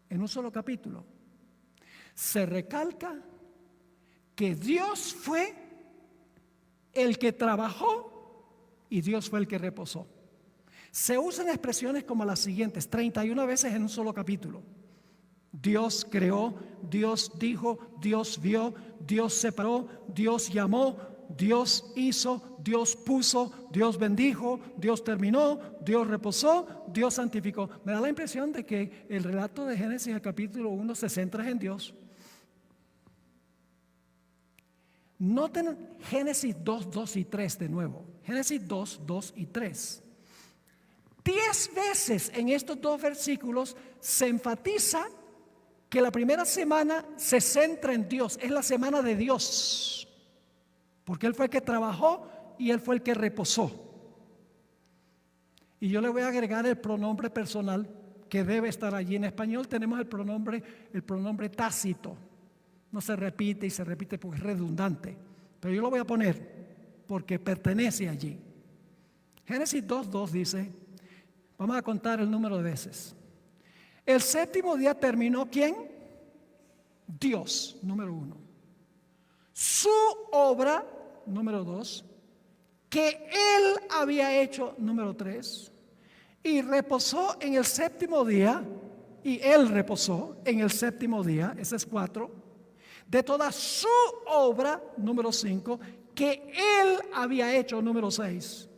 en un solo capítulo, se recalca que Dios fue el que trabajó y Dios fue el que reposó. Se usan expresiones como las siguientes, 31 veces en un solo capítulo. Dios creó, Dios dijo, Dios vio, Dios separó, Dios llamó, Dios hizo, Dios puso, Dios bendijo, Dios terminó, Dios reposó, Dios santificó. Me da la impresión de que el relato de Génesis, el capítulo 1, se centra en Dios. Noten Génesis 2, 2 y 3 de nuevo. Génesis 2, 2 y 3. 10 veces en estos 2 versículos se enfatiza que la primera semana se centra en Dios, es la semana de Dios, porque Él fue el que trabajó y Él fue el que reposó. Y yo le voy a agregar el pronombre personal que debe estar allí. En español tenemos el pronombre tácito. No se repite y se repite porque es redundante, pero yo lo voy a poner porque pertenece allí. Génesis 2:2 dice, vamos a contar el número de veces. El séptimo día terminó, ¿quién? Dios, número 1. Su obra, número 2, que Él había hecho, número 3, y reposó en el séptimo día, y Él reposó en el séptimo día, ese es 4, de toda su obra, número 5, que Él había hecho, número 6.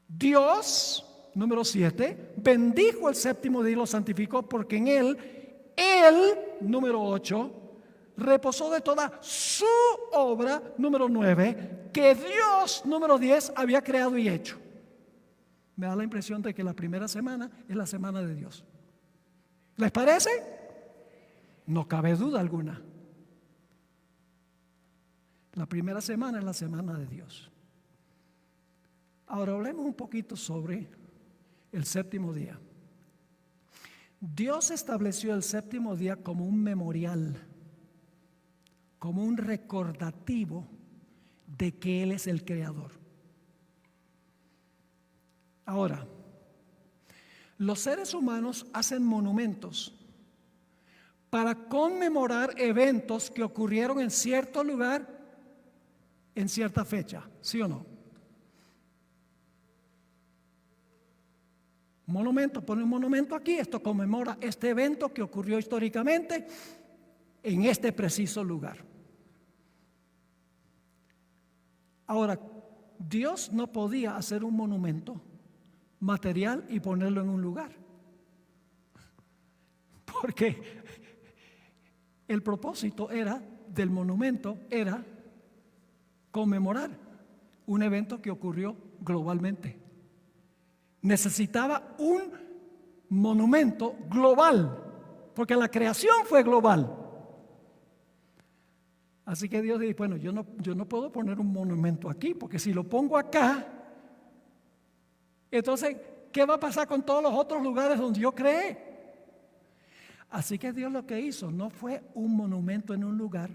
Dios, número 7, bendijo el séptimo día y lo santificó porque en Él, número 8, reposó de toda su obra, número 9, que Dios, número 10, había creado y hecho. Me da la impresión de que la primera semana es la semana de Dios. ¿Les parece? No cabe duda alguna. La primera semana es la semana de Dios. Ahora hablemos un poquito sobre el séptimo día. Dios estableció el séptimo día como un memorial, como un recordativo de que Él es el creador. Ahora, los seres humanos hacen monumentos para conmemorar eventos que ocurrieron en cierto lugar, en cierta fecha, ¿sí o no? Monumento, pone un monumento aquí, esto conmemora este evento que ocurrió históricamente en este preciso lugar. Ahora, Dios no podía hacer un monumento material y ponerlo en un lugar, porque el propósito del monumento era conmemorar un evento que ocurrió globalmente. Necesitaba un monumento global, porque la creación fue global. Así que Dios dice, bueno, yo no puedo poner un monumento aquí, porque si lo pongo acá, entonces, ¿qué va a pasar con todos los otros lugares donde yo creé? Así que Dios lo que hizo no fue un monumento en un lugar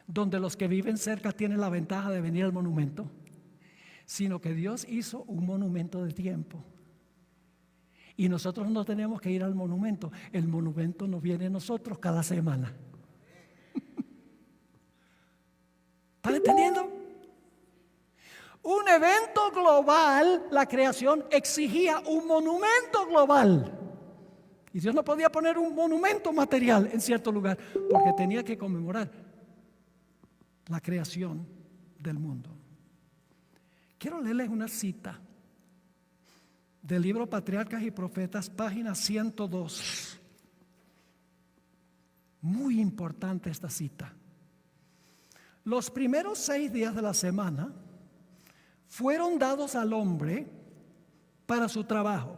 donde los que viven cerca tienen la ventaja de venir al monumento, sino que Dios hizo un monumento de tiempo. Y nosotros no tenemos que ir al monumento. El monumento nos viene a nosotros cada semana. ¿Están entendiendo? Un evento global, la creación exigía un monumento global. Y Dios no podía poner un monumento material en cierto lugar, porque tenía que conmemorar la creación del mundo. Quiero leerles una cita del libro Patriarcas y Profetas, página 102. Muy importante esta cita. Los primeros 6 días de la semana fueron dados al hombre para su trabajo.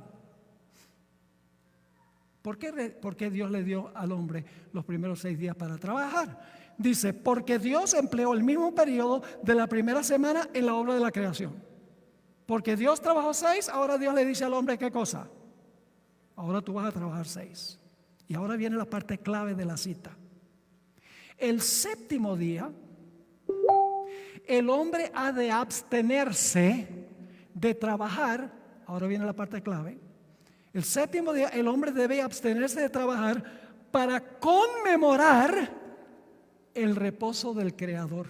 ¿Por qué Dios le dio al hombre los primeros 6 días para trabajar? Dice, porque Dios empleó el mismo periodo de la primera semana en la obra de la creación. Porque Dios trabajó 6, ahora Dios le dice al hombre, ¿qué cosa? Ahora tú vas a trabajar 6. Y ahora viene la parte clave de la cita. El séptimo día, el hombre ha de abstenerse de trabajar. Ahora viene la parte clave. El séptimo día, el hombre debe abstenerse de trabajar para conmemorar el reposo del Creador.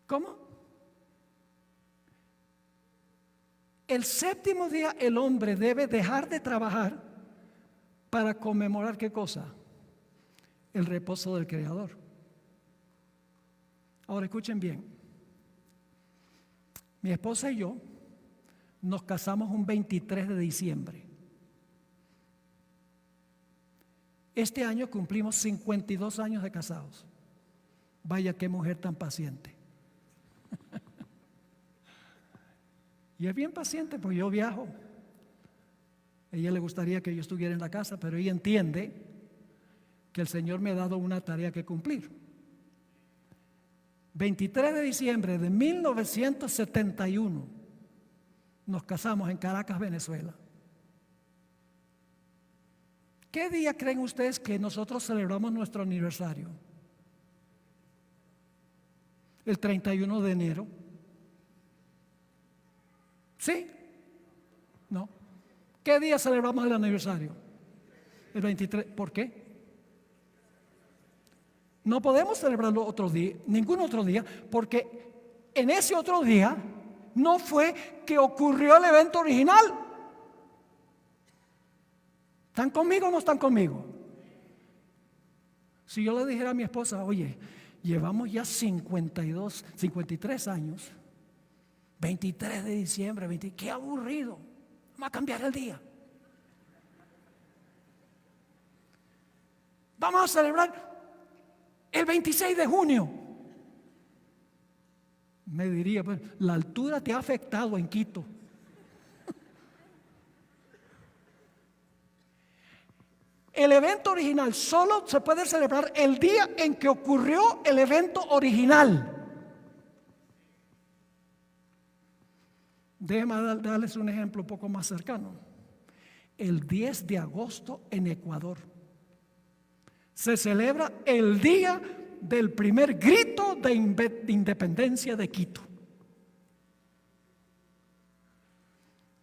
¿Cómo? El séptimo día el hombre debe dejar de trabajar para conmemorar ¿qué cosa? El reposo del Creador. Ahora escuchen bien. Mi esposa y yo nos casamos un 23 de diciembre. Este año cumplimos 52 años de casados. Vaya qué mujer tan paciente. Y es bien paciente porque yo viajo. A ella le gustaría que yo estuviera en la casa, pero ella entiende que el Señor me ha dado una tarea que cumplir. 23 de diciembre de 1971 nos casamos en Caracas, Venezuela. ¿Qué día creen ustedes que nosotros celebramos nuestro aniversario? El 31 de enero. ¿Sí? No. ¿Qué día celebramos el aniversario? El 23. ¿Por qué? No podemos celebrarlo otro día, ningún otro día, porque en ese otro día no fue que ocurrió el evento original. ¿Están conmigo o no están conmigo? Si yo le dijera a mi esposa, oye, llevamos ya 53 años, 23 de diciembre, qué aburrido, vamos a cambiar el día. Vamos a celebrar el 26 de junio. Me diría, pues, la altura te ha afectado en Quito. El evento original solo se puede celebrar el día en que ocurrió el evento original. Déjenme darles un ejemplo un poco más cercano. El 10 de agosto en Ecuador se celebra el día del primer grito de independencia de Quito.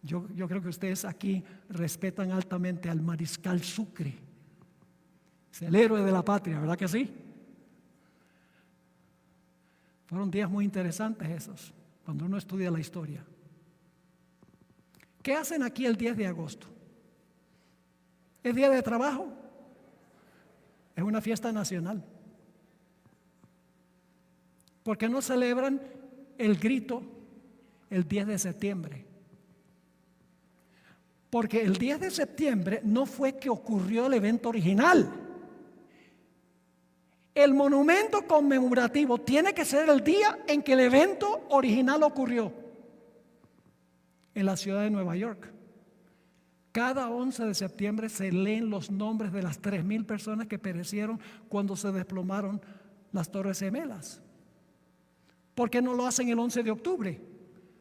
Yo creo que ustedes aquí respetan altamente al mariscal Sucre. Es el héroe de la patria, ¿verdad que sí? Fueron días muy interesantes esos, cuando uno estudia la historia. ¿Qué hacen aquí el 10 de agosto? ¿Es día de trabajo? Es una fiesta nacional. ¿Por qué no celebran el grito el 10 de septiembre? Porque el 10 de septiembre no fue que ocurrió el evento original. El monumento conmemorativo tiene que ser el día en que el evento original ocurrió. En la ciudad de Nueva York, cada 11 de septiembre se leen los nombres de las 3,000 personas que perecieron cuando se desplomaron las Torres Gemelas. ¿Por qué no lo hacen el 11 de octubre?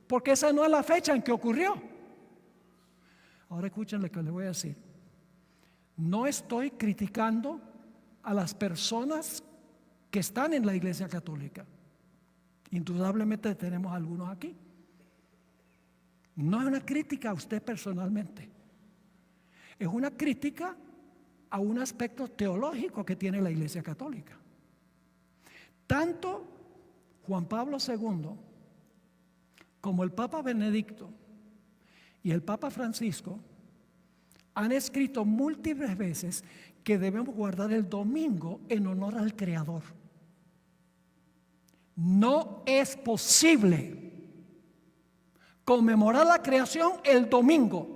Porque esa no es la fecha en que ocurrió. Ahora escuchen lo que les voy a decir. No estoy criticando a las personas que están en la Iglesia Católica. Indudablemente tenemos algunos aquí. No es una crítica a usted personalmente. Es una crítica a un aspecto teológico que tiene la Iglesia Católica. Tanto Juan Pablo II como el Papa Benedicto y el Papa Francisco han escrito múltiples veces que debemos guardar el domingo en honor al Creador. No es posible conmemorar la creación el domingo,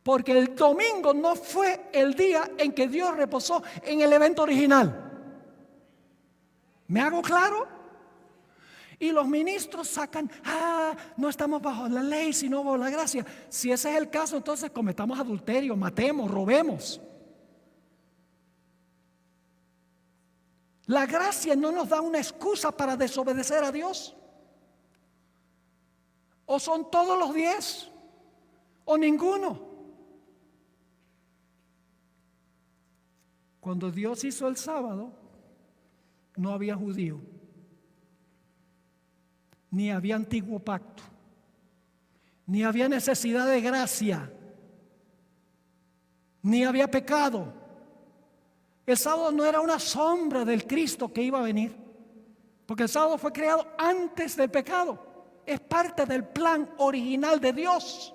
porque el domingo no fue el día en que Dios reposó en el evento original. ¿Me hago claro? Y los ministros sacan, no estamos bajo la ley, sino bajo la gracia. Si ese es el caso, entonces cometamos adulterio, matemos, robemos. La gracia no nos da una excusa para desobedecer a Dios. O son todos los 10, o ninguno. Cuando Dios hizo el sábado, no había judío, ni había antiguo pacto, ni había necesidad de gracia, ni había pecado. El sábado no era una sombra del Cristo que iba a venir, porque el sábado fue creado antes del pecado. Es parte del plan original de Dios,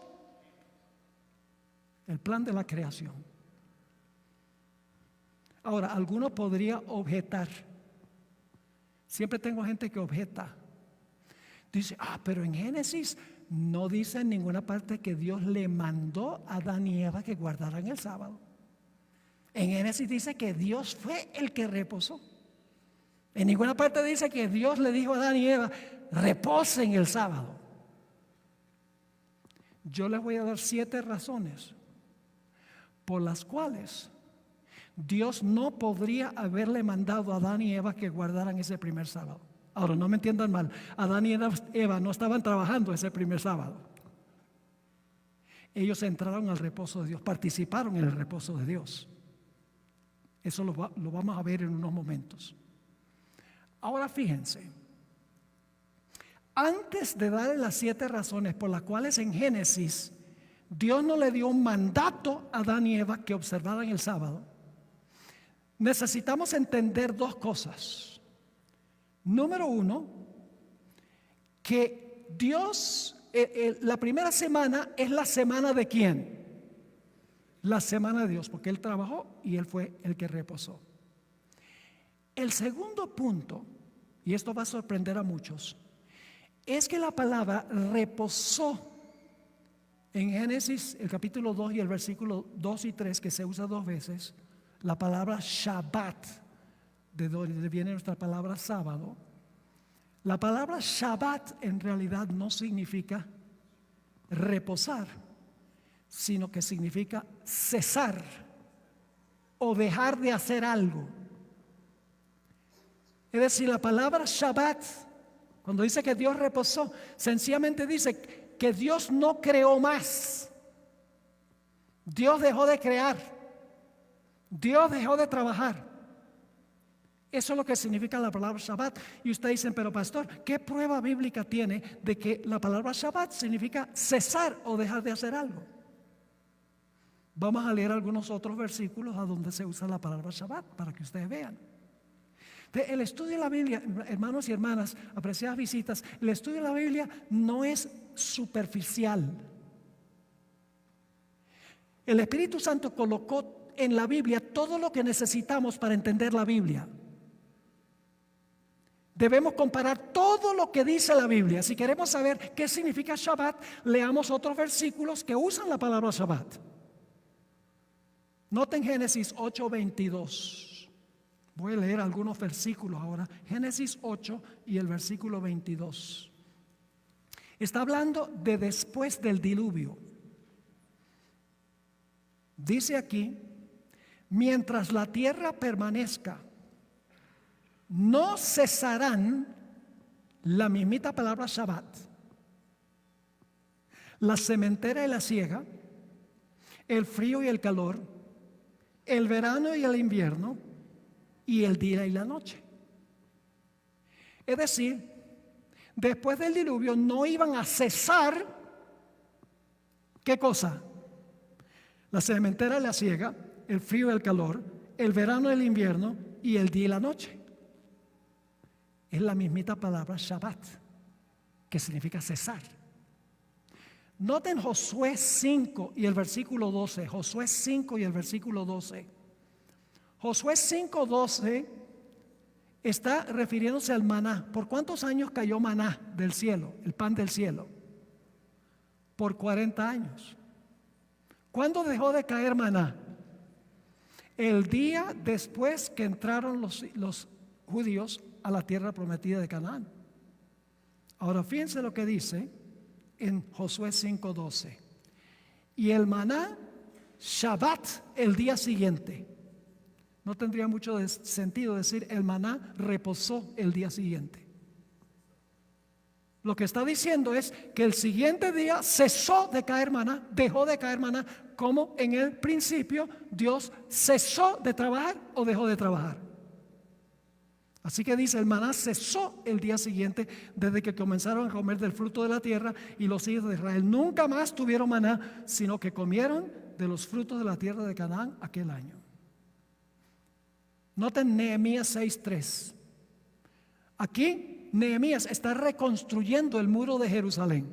el plan de la creación. Ahora, alguno podría objetar. Siempre tengo gente que objeta. Dice, pero en Génesis no dice en ninguna parte que Dios le mandó a Adán y Eva que guardaran el sábado. En Génesis dice que Dios fue el que reposó. En ninguna parte dice que Dios le dijo a Adán y Eva, reposen el sábado. Yo les voy a dar 7 razones por las cuales Dios no podría haberle mandado a Adán y Eva que guardaran ese primer sábado. Ahora, no me entiendan mal, Adán y Eva no estaban trabajando ese primer sábado. Ellos entraron al reposo de Dios, participaron en el reposo de Dios. Eso lo vamos a ver en unos momentos. Ahora fíjense, antes de darle las 7 razones por las cuales en Génesis Dios no le dio un mandato a Adán y Eva que observaran el sábado, necesitamos entender 2 cosas. Número 1, que Dios, la primera semana es la semana de ¿quién? La semana de Dios, porque Él trabajó y Él fue el que reposó. El segundo punto, y esto va a sorprender a muchos, es que la palabra reposó en Génesis, el capítulo 2 y el versículo 2 y 3, que se usa 2 veces, la palabra Shabbat, de donde viene nuestra palabra sábado. La palabra Shabbat en realidad no significa reposar, sino que significa cesar o dejar de hacer algo. Es decir, la palabra Shabbat, cuando dice que Dios reposó, sencillamente dice que Dios no creó más. Dios dejó de crear. Dios dejó de trabajar. Eso es lo que significa la palabra Shabbat. Y ustedes dicen, pero pastor, ¿qué prueba bíblica tiene de que la palabra Shabbat significa cesar o dejar de hacer algo? Vamos a leer algunos otros versículos a donde se usa la palabra Shabbat para que ustedes vean. El estudio de la Biblia, hermanos y hermanas, apreciadas visitas, el estudio de la Biblia no es superficial. El Espíritu Santo colocó en la Biblia todo lo que necesitamos para entender la Biblia. Debemos comparar todo lo que dice la Biblia. Si queremos saber qué significa Shabbat, leamos otros versículos que usan la palabra Shabbat. Noten Génesis 8:22. Voy a leer algunos versículos ahora. Génesis 8 y el versículo 22. Está hablando de después del diluvio. Dice aquí, mientras la tierra permanezca, no cesarán, la mismita palabra Shabbat, la sementera y la siega, el frío y el calor, el verano y el invierno, y el día y la noche. Es decir, después del diluvio no iban a cesar, ¿qué cosa? La sementera y la siega, el frío y el calor, el verano y el invierno, y el día y la noche. Es la mismita palabra Shabbat, que significa cesar. Noten Josué 5 y el versículo 12. Josué 5 y el versículo 12. Josué 5:12 está refiriéndose al maná. ¿Por cuántos años cayó maná del cielo, el pan del cielo? Por 40 años. ¿Cuándo dejó de caer maná? El día después que entraron los judíos a la tierra prometida de Canaán. Ahora fíjense lo que dice en Josué 5:12. Y el maná, Shabbat, el día siguiente. No tendría mucho sentido decir el maná reposó el día siguiente. Lo que está diciendo es que el siguiente día cesó de caer maná, dejó de caer maná, como en el principio Dios cesó de trabajar o dejó de trabajar. Así que dice, el maná cesó el día siguiente desde que comenzaron a comer del fruto de la tierra, y los hijos de Israel nunca más tuvieron maná, sino que comieron de los frutos de la tierra de Canaán aquel año. Noten Nehemías 6:3. Aquí Nehemías está reconstruyendo el muro de Jerusalén.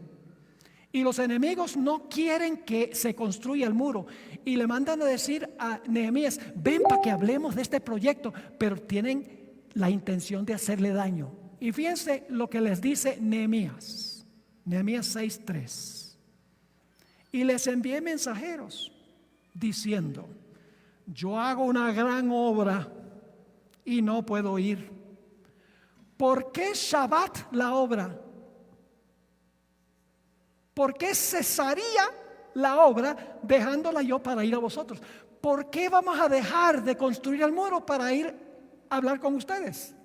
Y los enemigos no quieren que se construya el muro. Y le mandan a decir a Nehemías, ven para que hablemos de este proyecto. Pero tienen la intención de hacerle daño. Y fíjense lo que les dice Nehemías. Nehemías 6:3. Y les envié mensajeros diciendo, yo hago una gran obra y no puedo ir. ¿Por qué Shabbat la obra? ¿Por qué cesaría la obra dejándola yo para ir a vosotros? ¿Por qué vamos a dejar de construir el muro para ir a hablar con ustedes?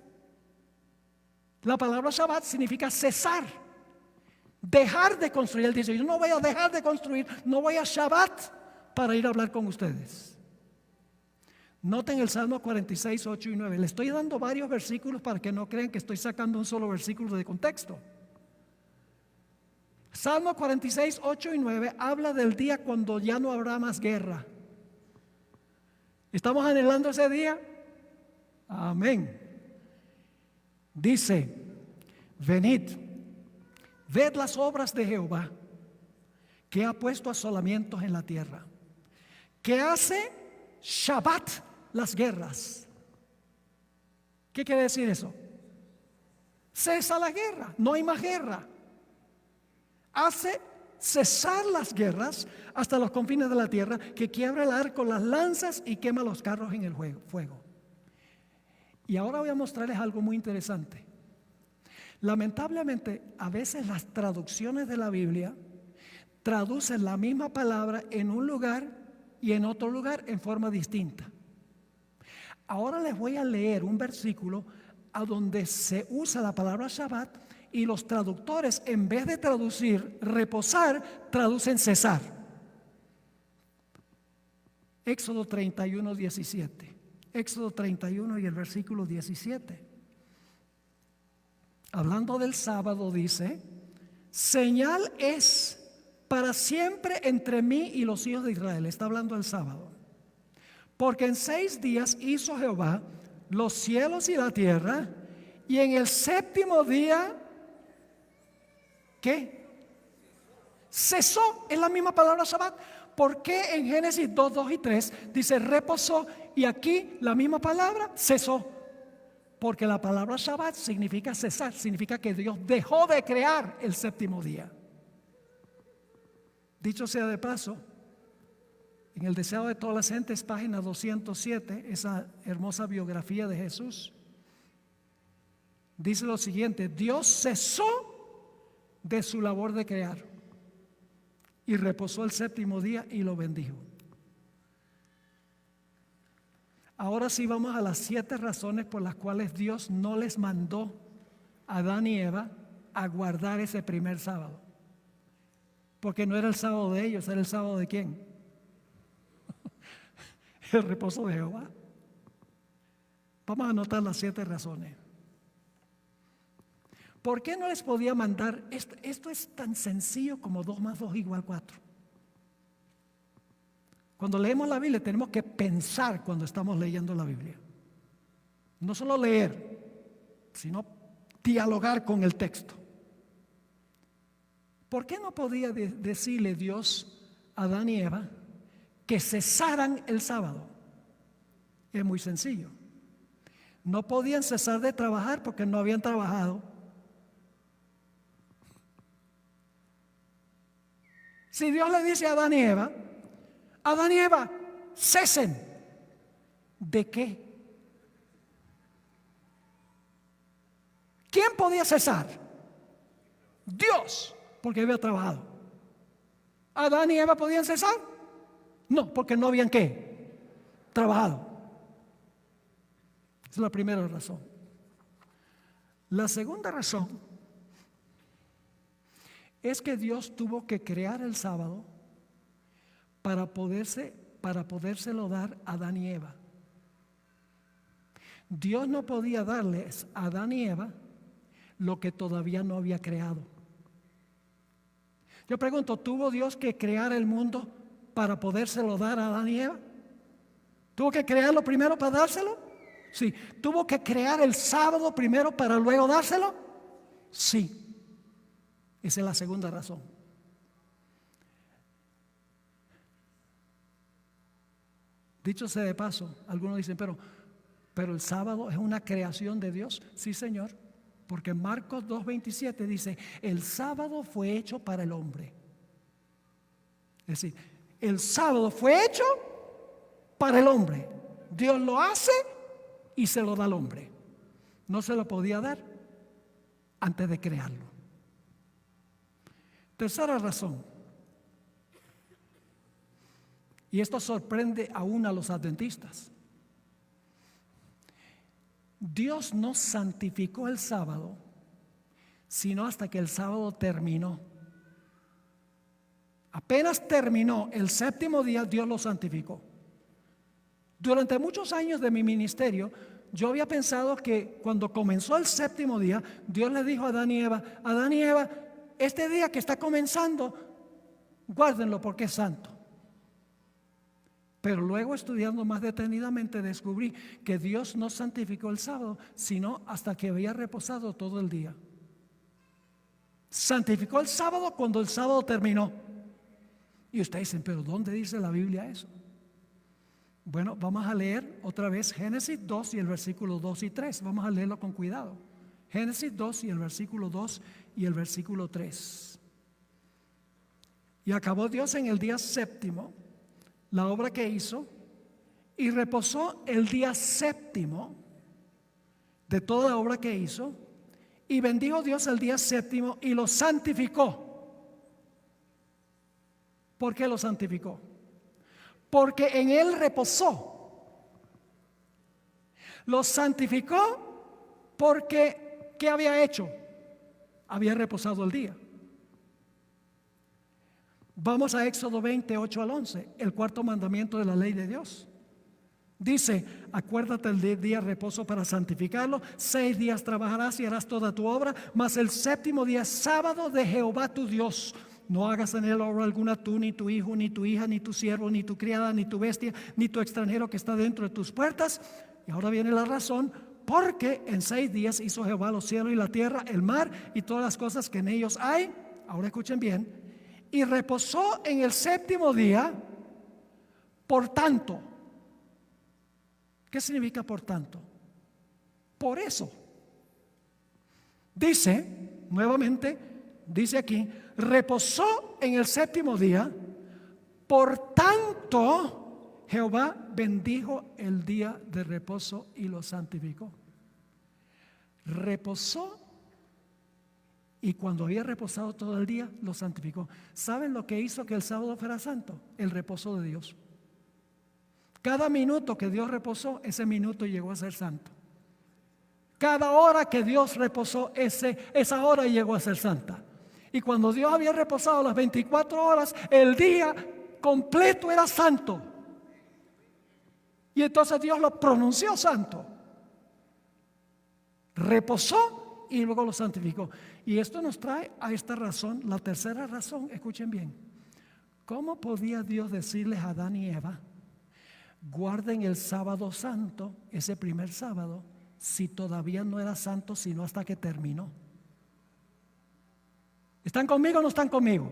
La palabra Shabbat significa cesar, dejar de construir. Él dice, yo no voy a dejar de construir, no voy a Shabbat para ir a hablar con ustedes. Noten el Salmo 46, 8 y 9. Le estoy dando varios versículos para que no crean que estoy sacando un solo versículo de contexto. Salmo 46, 8 y 9 habla del día cuando ya no habrá más guerra. ¿Estamos anhelando ese día? Amén. Dice, venid, ved las obras de Jehová, que ha puesto asolamientos en la tierra, que hace Shabbat las guerras. ¿Qué quiere decir eso? Cesa la guerra, no hay más guerra. Hace cesar las guerras hasta los confines de la tierra, que quiebra el arco, las lanzas y quema los carros en el fuego. Y ahora voy a mostrarles algo muy interesante. Lamentablemente, a veces las traducciones de la Biblia traducen la misma palabra en un lugar y en otro lugar en forma distinta. Ahora les voy a leer un versículo a donde se usa la palabra Shabbat y los traductores, en vez de traducir reposar, traducen cesar. Éxodo 31, 17. Éxodo 31 y el versículo 17. Hablando del sábado dice, señal es para siempre entre mí y los hijos de Israel. Está hablando del sábado. Porque en 6 días hizo Jehová los cielos y la tierra, y en el séptimo día, ¿qué? Cesó, es la misma palabra Shabbat. ¿Por qué en Génesis 2, 2 y 3 dice reposó y aquí la misma palabra cesó? Porque la palabra Shabbat significa cesar, significa que Dios dejó de crear el séptimo día. Dicho sea de paso, en el Deseado de todas las gentes, página 207, esa hermosa biografía de Jesús, dice lo siguiente: Dios cesó de su labor de crear y reposó el séptimo día y lo bendijo. Ahora sí vamos a las 7 razones por las cuales Dios no les mandó a Adán y Eva a guardar ese primer sábado. Porque no era el sábado de ellos, era el sábado de ¿quién? El reposo de Jehová. Vamos a anotar las 7 razones. ¿Por qué no les podía mandar? Esto es tan sencillo como 2 más 2 igual 4. Cuando leemos la Biblia tenemos que pensar cuando estamos leyendo la Biblia. No solo leer, sino dialogar con el texto. ¿Por qué no podía decirle Dios a Adán y Eva que cesaran el sábado? Es muy sencillo. No podían cesar de trabajar porque no habían trabajado. Si Dios le dice a Adán y Eva, cesen. ¿De qué? ¿Quién podía cesar? Dios, porque había trabajado. ¿Adán y Eva podían cesar? No, porque no habían ¿qué? Trabajado. Esa es la primera razón. La segunda razón es que Dios tuvo que crear el sábado para podérselo dar a Adán y Eva. Dios no podía darles a Adán y Eva lo que todavía no había creado. Yo pregunto, ¿tuvo Dios que crear el mundo para podérselo dar a Adán y Eva? ¿Tuvo que crearlo primero para dárselo? Sí. ¿Tuvo que crear el sábado primero para luego dárselo? Sí. Esa es la segunda razón. Dicho sea de paso, algunos dicen, pero el sábado es una creación de Dios. Sí, Señor, porque Marcos 2:27 dice, el sábado fue hecho para el hombre. Es decir, el sábado fue hecho para el hombre. Dios lo hace y se lo da al hombre. No se lo podía dar antes de crearlo. Tercera razón, y esto sorprende aún a los adventistas. Dios no santificó el sábado, sino hasta que el sábado terminó. Apenas terminó el séptimo día, Dios lo santificó. Durante muchos años de mi ministerio, yo había pensado que cuando comenzó el séptimo día, Dios le dijo a Adán y Eva, este día que está comenzando, guárdenlo porque es santo. Pero luego, estudiando más detenidamente, descubrí que Dios no santificó el sábado, sino hasta que había reposado todo el día. Santificó el sábado cuando el sábado terminó. Y ustedes dicen, ¿pero dónde dice la Biblia eso? Bueno, vamos a leer otra vez Génesis 2 y el versículo 2 y 3. Vamos a leerlo con cuidado. Génesis 2 y el versículo 2 y el versículo 3. Y acabó Dios en el día séptimo la obra que hizo, y reposó el día séptimo de toda la obra que hizo, y bendijo Dios el día séptimo y lo santificó. ¿Por qué lo santificó? Porque en él reposó. Lo santificó porque ¿qué había hecho? Había reposado el día. Vamos a Éxodo 28 al 11, el cuarto mandamiento de la ley de Dios. Dice, acuérdate del día de reposo para santificarlo. 6 días trabajarás y harás toda tu obra, mas el séptimo día es sábado de Jehová tu Dios. No hagas en él obra alguna, tú, ni tu hijo, ni tu hija, ni tu siervo, ni tu criada, ni tu bestia, ni tu extranjero que está dentro de tus puertas. Y ahora viene la razón, porque en 6 días hizo Jehová los cielos y la tierra, el mar y todas las cosas que en ellos hay. Ahora escuchen bien. Y reposó en el séptimo día. Por tanto, ¿qué significa por tanto? Por eso. Dice, nuevamente, dice aquí, reposó en el séptimo día. Por tanto, Jehová bendijo el día de reposo y lo santificó. Reposó. Y cuando había reposado todo el día, lo santificó. ¿Saben lo que hizo que el sábado fuera santo? El reposo de Dios. Cada minuto que Dios reposó, ese minuto llegó a ser santo. Cada hora que Dios reposó, esa hora llegó a ser santa. Y cuando Dios había reposado las 24 horas, el día completo era santo. Y entonces Dios lo pronunció santo. Reposó y luego lo santificó. Y esto nos trae a esta razón, la tercera razón. Escuchen bien. ¿Cómo podía Dios decirles a Adán y Eva, guarden el sábado santo, ese primer sábado, si todavía no era santo, sino hasta que terminó? ¿Están conmigo o no están conmigo?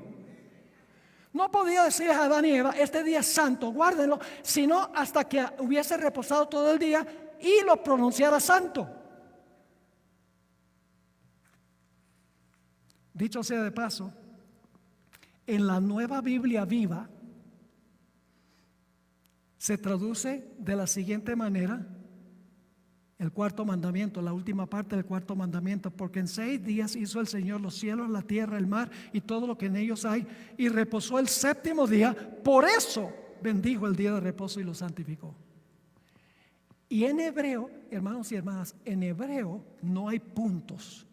No podía decirles a Adán y Eva, este día es santo, guárdenlo, sino hasta que hubiese reposado todo el día y lo pronunciara santo. Dicho sea de paso, en la Nueva Biblia Viva se traduce de la siguiente manera el cuarto mandamiento, la última parte del cuarto mandamiento: porque en 6 días hizo el Señor los cielos, la tierra, el mar y todo lo que en ellos hay, y reposó el séptimo día. Por eso bendijo el día de reposo y lo santificó. Y en hebreo, hermanos y hermanas, en hebreo no hay puntos.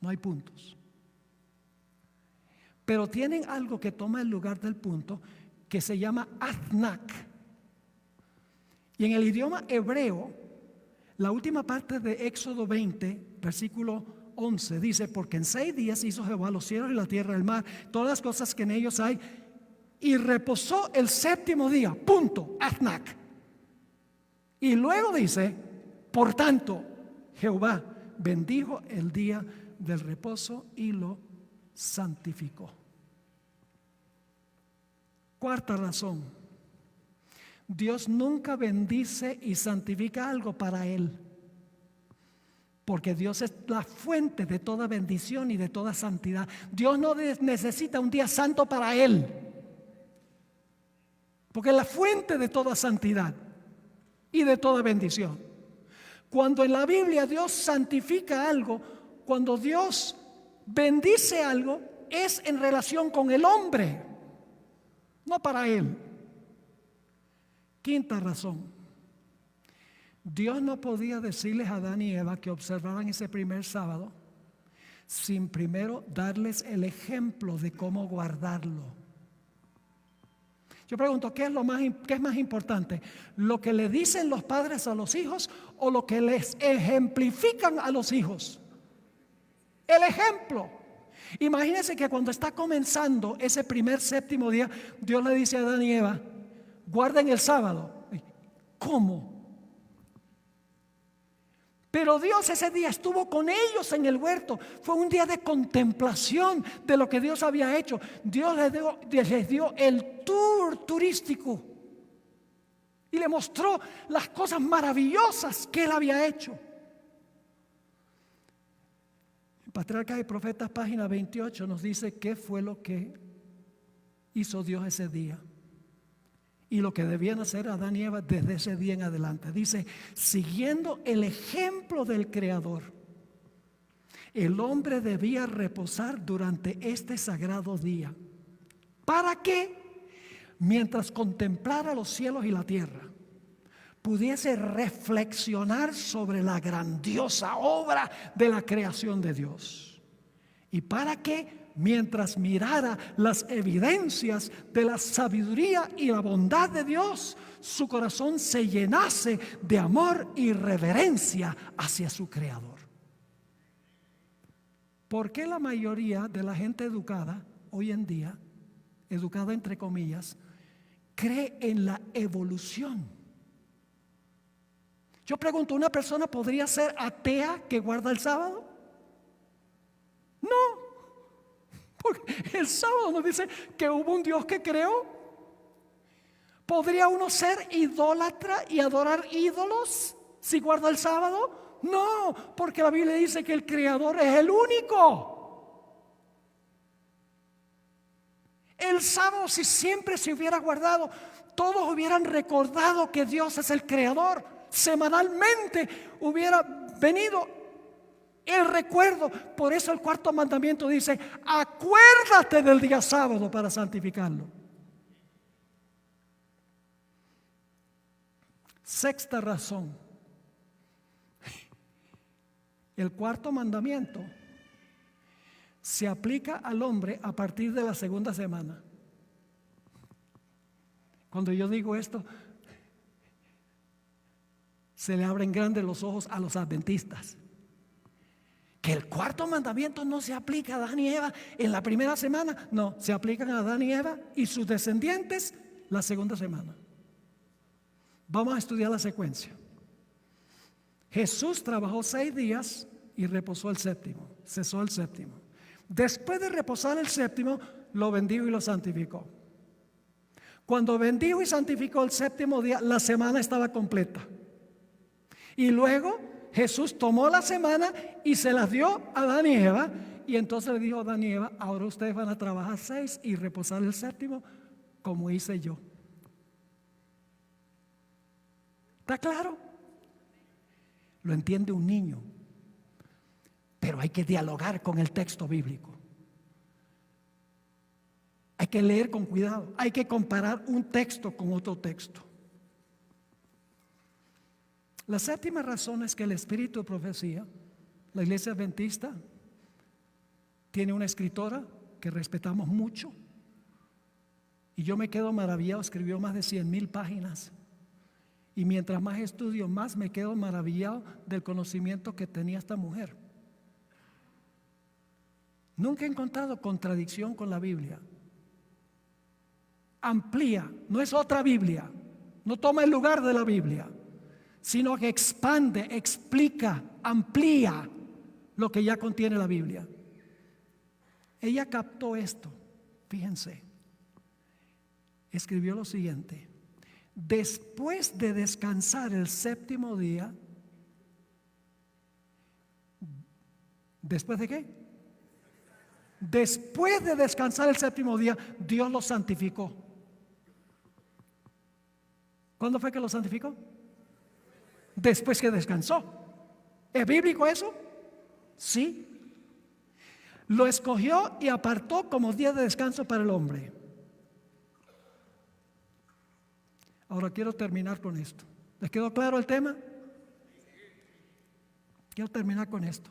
No hay puntos. Pero tienen algo que toma el lugar del punto, que se llama aznak. Y en el idioma hebreo, la última parte de Éxodo 20, versículo 11, dice: porque en 6 días hizo Jehová los cielos y la tierra, el mar, todas las cosas que en ellos hay, y reposó el séptimo día. Punto. Aznak. Y luego dice: por tanto, Jehová bendijo el día del reposo y lo santificó. Cuarta razón: Dios nunca bendice y santifica algo para Él, porque Dios es la fuente de toda bendición y de toda santidad. Dios no necesita un día santo para Él, porque es la fuente de toda santidad y de toda bendición. Cuando en la Biblia Dios santifica algo, cuando Dios bendice algo, es en relación con el hombre, no para él. Quinta razón. Dios no podía decirles a Adán y Eva que observaran ese primer sábado sin primero darles el ejemplo de cómo guardarlo. Yo pregunto, ¿qué es más importante? ¿Lo que le dicen los padres a los hijos o lo que les ejemplifican a los hijos? El ejemplo. Imagínense que cuando está comenzando ese primer séptimo día, Dios le dice a Adán y Eva, guarden el sábado. ¿Cómo? Pero Dios ese día estuvo con ellos en el huerto. Fue un día de contemplación de lo que Dios había hecho. Dios les dio el tour turístico y le mostró las cosas maravillosas que Él había hecho. En Patriarcas y Profetas, página 28, nos dice qué fue lo que hizo Dios ese día y lo que debían hacer Adán y Eva desde ese día en adelante. Dice, siguiendo el ejemplo del Creador, el hombre debía reposar durante este sagrado día. ¿Para qué? Mientras contemplara los cielos y la tierra, pudiese reflexionar sobre la grandiosa obra de la creación de Dios. ¿Y para qué? Mientras mirara las evidencias de la sabiduría y la bondad de Dios, su corazón se llenase de amor y reverencia hacia su Creador. ¿Por qué la mayoría de la gente educada hoy en día, educada entre comillas, cree en la evolución? Yo pregunto, ¿una persona podría ser atea que guarda el sábado? No. Porque el sábado nos dice que hubo un Dios que creó. ¿Podría uno ser idólatra y adorar ídolos si guarda el sábado? No, porque la Biblia dice que el Creador es el único. El sábado, si siempre se hubiera guardado, todos hubieran recordado que Dios es el Creador. Semanalmente hubiera venido el recuerdo. Por eso el cuarto mandamiento dice, acuérdate del día sábado para santificarlo. Sexta razón. El cuarto mandamiento se aplica al hombre a partir de la segunda semana. Cuando yo digo esto, se le abren grandes los ojos a los adventistas. Que el cuarto mandamiento no se aplica a Adán y Eva en la primera semana. No, se aplican a Adán y Eva y sus descendientes la segunda semana. Vamos a estudiar la secuencia. Jesús trabajó 6 días y reposó el séptimo, cesó el séptimo. Después de reposar el séptimo, lo bendijo y lo santificó. Cuando bendijo y santificó el séptimo día, la semana estaba completa. Y luego Jesús tomó la semana y se las dio a Adán y Eva. Y entonces le dijo a Adán y Eva, ahora ustedes van a trabajar 6 y reposar el séptimo como hice yo. ¿Está claro? Lo entiende un niño. Pero hay que dialogar con el texto bíblico. Hay que leer con cuidado. Hay que comparar un texto con otro texto. La séptima razón es que el espíritu de profecía, la iglesia adventista, tiene una escritora que respetamos mucho. Y yo me quedo maravillado, escribió más de 100,000 páginas. Y mientras más estudio, más me quedo maravillado del conocimiento que tenía esta mujer. Nunca he encontrado contradicción con la Biblia. Amplía, no es otra Biblia, no toma el lugar de la Biblia, sino que expande, explica, amplía lo que ya contiene la Biblia. Ella captó esto, fíjense, escribió lo siguiente: después de descansar el séptimo día, ¿después de qué? Después de descansar el séptimo día, Dios lo santificó. ¿Cuándo fue que lo santificó? Después que descansó. ¿Es bíblico eso? Sí. lo escogió y apartó como día de descanso para el hombre. Ahora quiero terminar con esto. ¿Les quedó claro el tema? Quiero terminar con esto.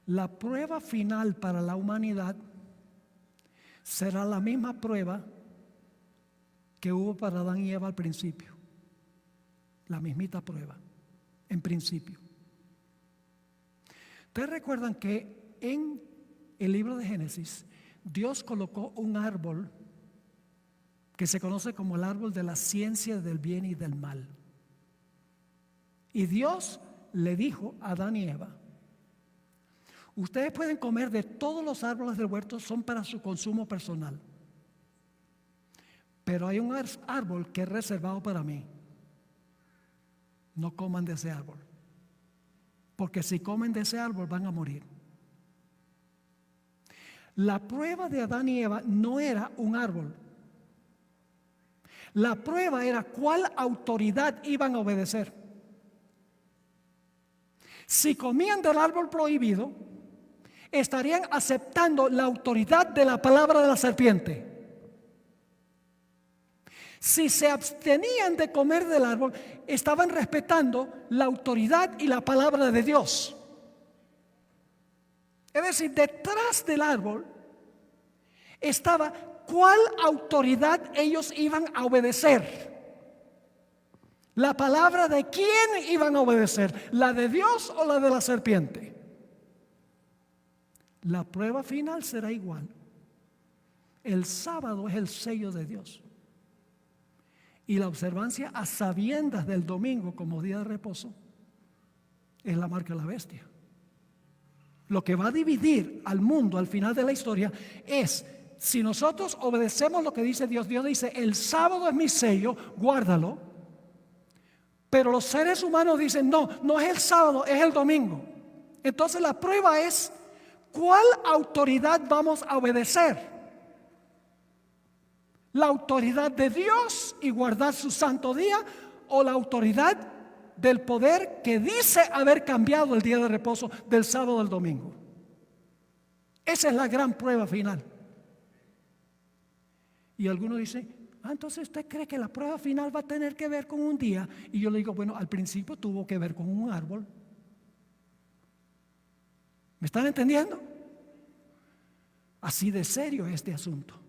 La prueba final para la humanidad será la misma prueba que hubo para Adán y Eva al principio. La mismita prueba, en principio. Ustedes recuerdan que en el libro de Génesis, Dios colocó un árbol que se conoce como el árbol de la ciencia del bien y del mal. Y Dios le dijo a Adán y Eva: ustedes pueden comer de todos los árboles del huerto, son para su consumo personal. Pero hay un árbol que es reservado para mí. No coman de ese árbol, porque si comen de ese árbol van a morir. La prueba de Adán y Eva no era un árbol. La prueba era cuál autoridad iban a obedecer. Si comían del árbol prohibido, estarían aceptando la autoridad de la palabra de la serpiente. Si se abstenían de comer del árbol, estaban respetando la autoridad y la palabra de Dios. Es decir, detrás del árbol estaba cuál autoridad ellos iban a obedecer. La palabra de quién iban a obedecer, la de Dios o la de la serpiente. La prueba final será igual. El sábado es el sello de Dios. Y la observancia a sabiendas del domingo como día de reposo es la marca de la bestia. Lo que va a dividir al mundo al final de la historia es si nosotros obedecemos lo que dice Dios. Dios dice: el sábado es mi sello, guárdalo. Pero los seres humanos dicen: no, no es el sábado, es el domingo. Entonces la prueba es ¿cuál autoridad vamos a obedecer? ¿La autoridad de Dios y guardar su santo día, o la autoridad del poder que dice haber cambiado el día de reposo del sábado al domingo? Esa es la gran prueba final. Y algunos dicen: entonces usted cree que la prueba final va a tener que ver con un día. Y yo le digo: bueno, al principio tuvo que ver con un árbol. ¿Me están entendiendo? Así de serio es este asunto.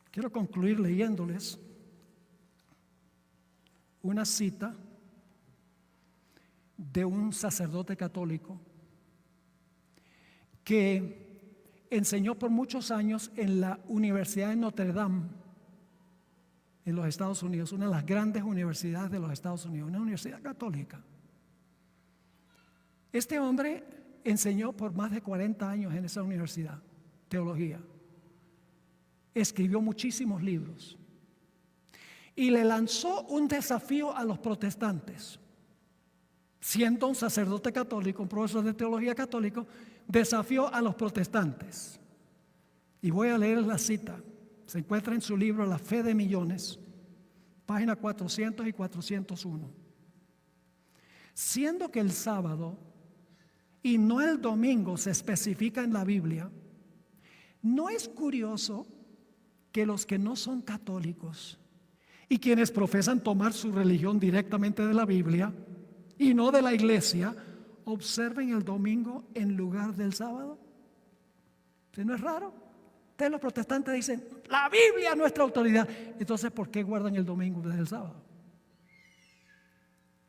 Quiero concluir leyéndoles una cita de un sacerdote católico que enseñó por muchos años en la Universidad de Notre Dame en los Estados Unidos, una de las grandes universidades de los Estados Unidos, una universidad católica. Este hombre enseñó por más de 40 años en esa universidad, teología. Escribió muchísimos libros y le lanzó un desafío a los protestantes. Siendo un sacerdote católico, un profesor de teología católico, desafió a los protestantes. Y voy a leer la cita. Se encuentra en su libro La Fe de Millones, página 400 y 401. Siendo que el sábado y no el domingo se especifica en la Biblia, ¿no es curioso que los que no son católicos y quienes profesan tomar su religión directamente de la Biblia y no de la iglesia, observen el domingo en lugar del sábado? ¿Sí, no es raro? Ustedes los protestantes dicen: la Biblia es nuestra autoridad. Entonces, ¿por qué guardan el domingo desde el sábado?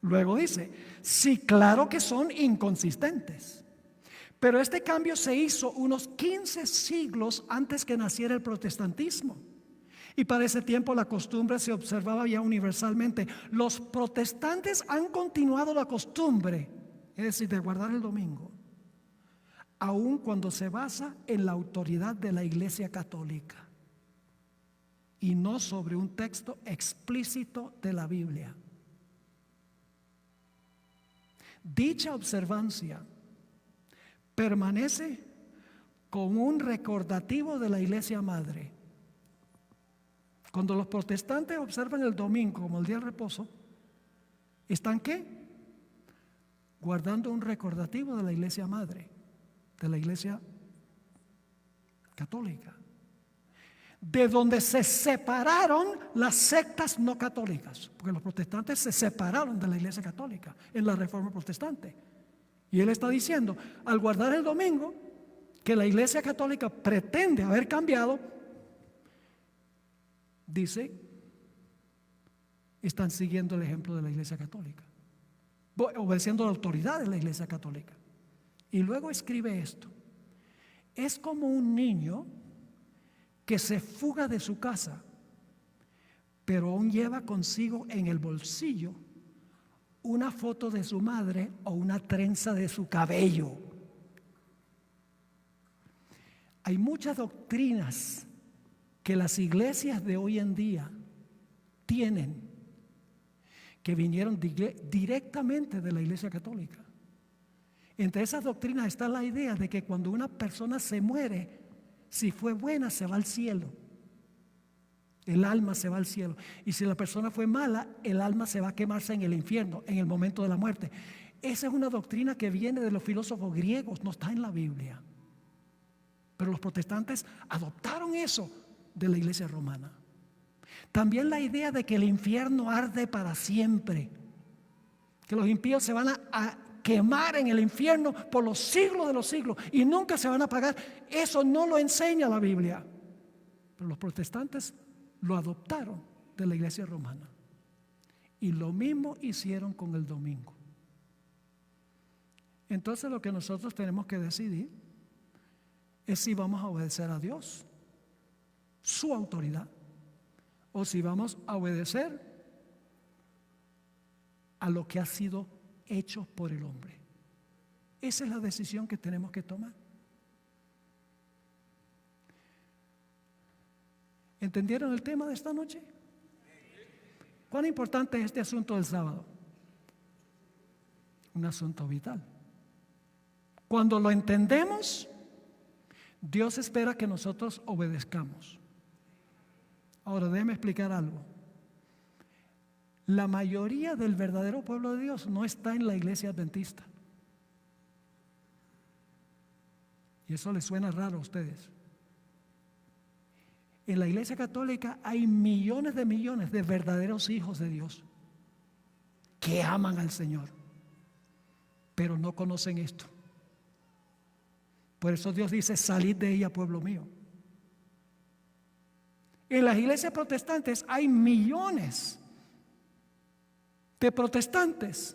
Luego dice: sí, claro que son inconsistentes, pero este cambio se hizo unos 15 siglos antes que naciera el protestantismo. Y para ese tiempo la costumbre se observaba ya universalmente. Los protestantes han continuado la costumbre, es decir, de guardar el domingo, aun cuando se basa en la autoridad de la Iglesia Católica y no sobre un texto explícito de la Biblia. Dicha observancia permanece como un recordativo de la Iglesia Madre. Cuando los protestantes observan el domingo como el día de reposo, ¿están qué? Guardando un recordativo de la Iglesia Madre. de la Iglesia Católica, de donde se separaron las sectas no católicas, porque los protestantes se separaron de la Iglesia Católica en la Reforma Protestante. Y él está diciendo, al guardar el domingo, que la Iglesia Católica pretende haber cambiado, dice, están siguiendo el ejemplo de la Iglesia Católica, obedeciendo la autoridad de la Iglesia Católica. Y luego escribe esto: es como un niño que se fuga de su casa, pero aún lleva consigo en el bolsillo una foto de su madre o una trenza de su cabello. Hay muchas doctrinas que las iglesias de hoy en día tienen que vinieron directamente de la Iglesia Católica. Entre esas doctrinas está la idea de que cuando una persona se muere, si fue buena, se va al cielo. El alma se va al cielo. Y si la persona fue mala, el alma se va a quemarse en el infierno en el momento de la muerte. Esa es una doctrina que viene de los filósofos griegos, no está en la Biblia. Pero los protestantes adoptaron eso de la Iglesia romana. También la idea de que el infierno arde para siempre, que los impíos se van a quemar en el infierno por los siglos de los siglos y nunca se van a apagar. Eso no lo enseña la Biblia, pero los protestantes lo adoptaron de la Iglesia romana, y lo mismo hicieron con el domingo. Entonces lo que nosotros tenemos que decidir es si vamos a obedecer a Dios, su autoridad, o si vamos a obedecer a lo que ha sido hecho por el hombre. Esa es la decisión que tenemos que tomar. ¿Entendieron el tema de esta noche? ¿Cuán importante es este asunto del sábado? Un asunto vital. Cuando lo entendemos, Dios espera que nosotros obedezcamos. Ahora, déjeme explicar algo. La mayoría del verdadero pueblo de Dios no está en la iglesia adventista. Y eso les suena raro a ustedes. En la Iglesia Católica hay millones de verdaderos hijos de Dios que aman al Señor, pero no conocen esto. Por eso Dios dice: salid de ella, pueblo mío. En las iglesias protestantes hay millones de protestantes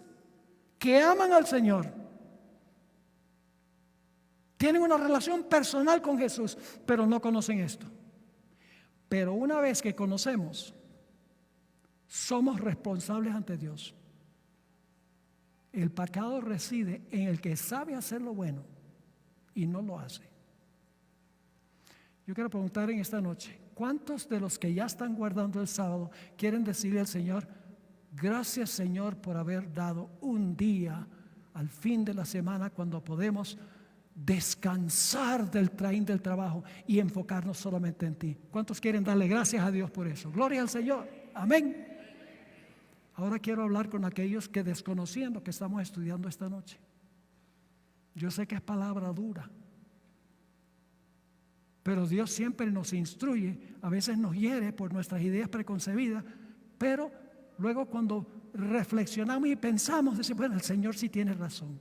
que aman al Señor, tienen una relación personal con Jesús, pero no conocen esto. Pero una vez que conocemos, somos responsables ante Dios. El pecado reside en el que sabe hacer lo bueno y no lo hace. Yo quiero preguntar en esta noche: ¿cuántos de los que ya están guardando el sábado quieren decirle al Señor: gracias, Señor, por haber dado un día al fin de la semana cuando podemos descansar del trajín del trabajo y enfocarnos solamente en ti? ¿Cuántos quieren darle gracias a Dios por eso? Gloria al Señor. Amén. Ahora quiero hablar con aquellos que desconocían lo que estamos estudiando esta noche. Yo sé que es palabra dura, pero Dios siempre nos instruye. A veces nos hiere por nuestras ideas preconcebidas, pero luego cuando reflexionamos y pensamos, decimos: bueno, el Señor sí tiene razón.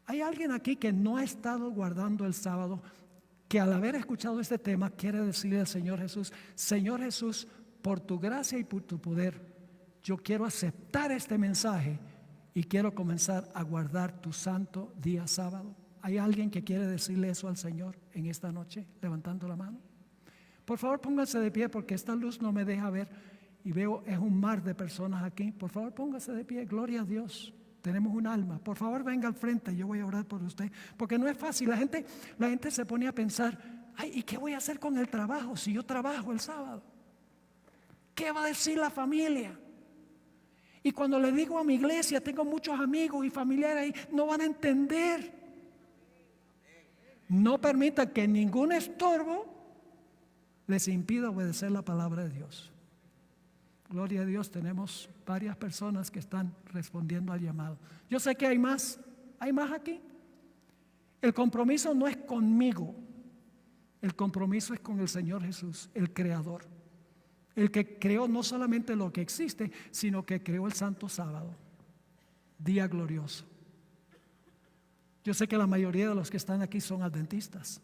Hay alguien aquí que no ha estado guardando el sábado, que al haber escuchado este tema quiere decirle al Señor Jesús: Señor Jesús, por tu gracia y por tu poder, yo quiero aceptar este mensaje y quiero comenzar a guardar tu santo día sábado. ¿Hay alguien que quiere decirle eso al Señor en esta noche, levantando la mano? Por favor, pónganse de pie, porque esta luz no me deja ver y veo es un mar de personas aquí. Por favor, pónganse de pie. Gloria a Dios. Tenemos un alma. Por favor, venga al frente, yo voy a orar por usted, porque no es fácil. La gente se pone a pensar: ay, ¿y qué voy a hacer con el trabajo si yo trabajo el sábado? ¿Qué va a decir la familia? Y cuando le digo a mi iglesia, tengo muchos amigos y familiares ahí, no van a entender. No permita que ningún estorbo les impida obedecer la palabra de Dios. Gloria a Dios, tenemos varias personas que están respondiendo al llamado. Yo sé que hay más aquí. El compromiso no es conmigo, el compromiso es con el Señor Jesús, el Creador, el que creó no solamente lo que existe, sino que creó el Santo Sábado, día glorioso. Yo sé que la mayoría de los que están aquí son adventistas,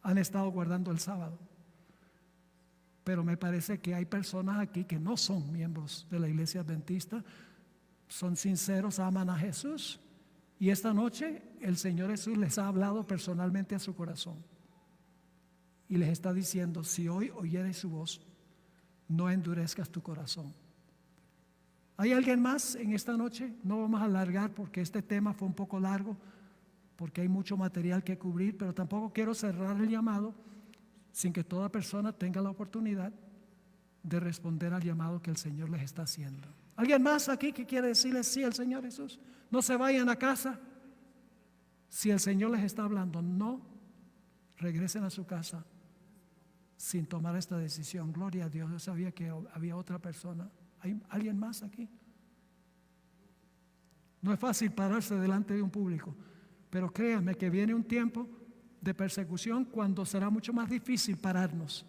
han estado guardando el sábado, pero me parece que hay personas aquí que no son miembros de la iglesia adventista, son sinceros, aman a Jesús, y esta noche el Señor Jesús les ha hablado personalmente a su corazón y les está diciendo: si hoy oyeres su voz, no endurezcas tu corazón. ¿Hay alguien más en esta noche? No vamos a alargar porque este tema fue un poco largo, porque hay mucho material que cubrir, pero tampoco quiero cerrar el llamado sin que toda persona tenga la oportunidad de responder al llamado que el Señor les está haciendo. ¿Alguien más aquí que quiere decirle sí al Señor Jesús? No se vayan a casa. Si el Señor les está hablando, no regresen a su casa sin tomar esta decisión. Gloria a Dios. Yo sabía que había otra persona. ¿Hay alguien más aquí? No es fácil pararse delante de un público, pero créanme que viene un tiempo de persecución cuando será mucho más difícil pararnos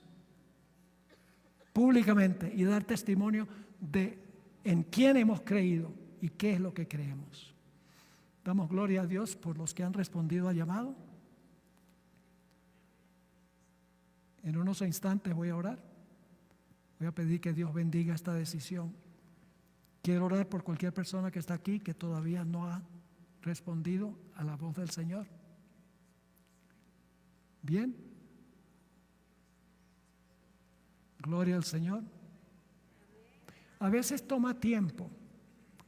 públicamente y dar testimonio de en quién hemos creído y qué es lo que creemos. Damos gloria a Dios por los que han respondido al llamado. En unos instantes voy a orar. Voy a pedir que Dios bendiga esta decisión. Quiero orar por cualquier persona que está aquí que todavía no ha respondido a la voz del Señor. Bien. Gloria al Señor. A veces toma tiempo.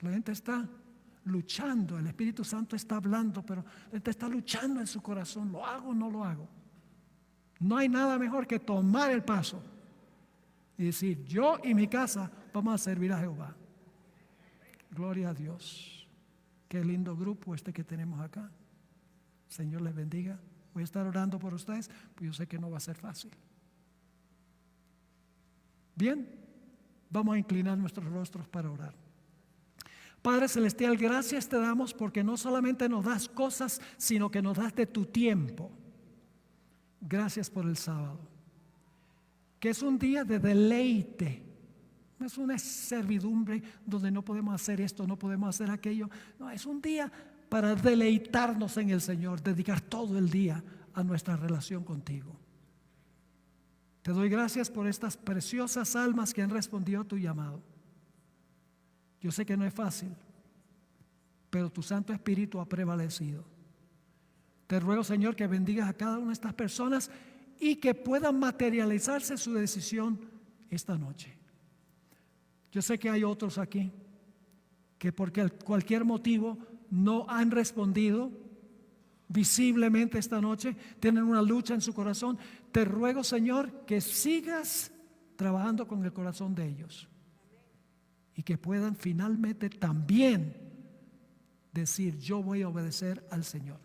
La gente está luchando, el Espíritu Santo está hablando, pero la gente está luchando en su corazón. ¿Lo hago o no lo hago? No hay nada mejor que tomar el paso y decir: yo y mi casa vamos a servir a Jehová. Gloria a Dios. Qué lindo grupo este que tenemos acá. Señor les bendiga. Voy a estar orando por ustedes, pues yo sé que no va a ser fácil. Bien, vamos a inclinar nuestros rostros para orar. Padre Celestial, gracias te damos porque no solamente nos das cosas, sino que nos das de tu tiempo. Gracias por el sábado, que es un día de deleite. No es una servidumbre donde no podemos hacer esto, no podemos hacer aquello. No, es un día para deleitarnos en el Señor, dedicar todo el día a nuestra relación contigo. Te doy gracias por estas preciosas almas que han respondido a tu llamado. Yo sé que no es fácil, pero tu Santo Espíritu ha prevalecido. Te ruego, Señor, que bendigas a cada una de estas personas y que puedan materializarse su decisión esta noche. Yo sé que hay otros aquí que por cualquier motivo no han respondido visiblemente esta noche, tienen una lucha en su corazón. Te ruego, Señor, que sigas trabajando con el corazón de ellos y que puedan finalmente también decir: yo voy a obedecer al Señor.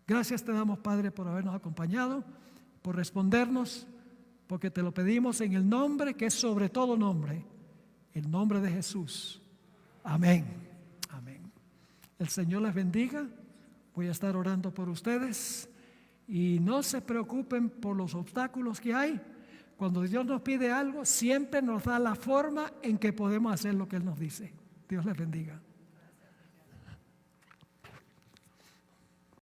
Gracias te damos, Padre, por habernos acompañado, por respondernos, porque te lo pedimos en el nombre que es sobre todo nombre, el nombre de Jesús. Amén. Amén. El Señor les bendiga. Voy a estar orando por ustedes y no se preocupen por los obstáculos que hay. Cuando Dios nos pide algo, siempre nos da la forma en que podemos hacer lo que Él nos dice. Dios les bendiga.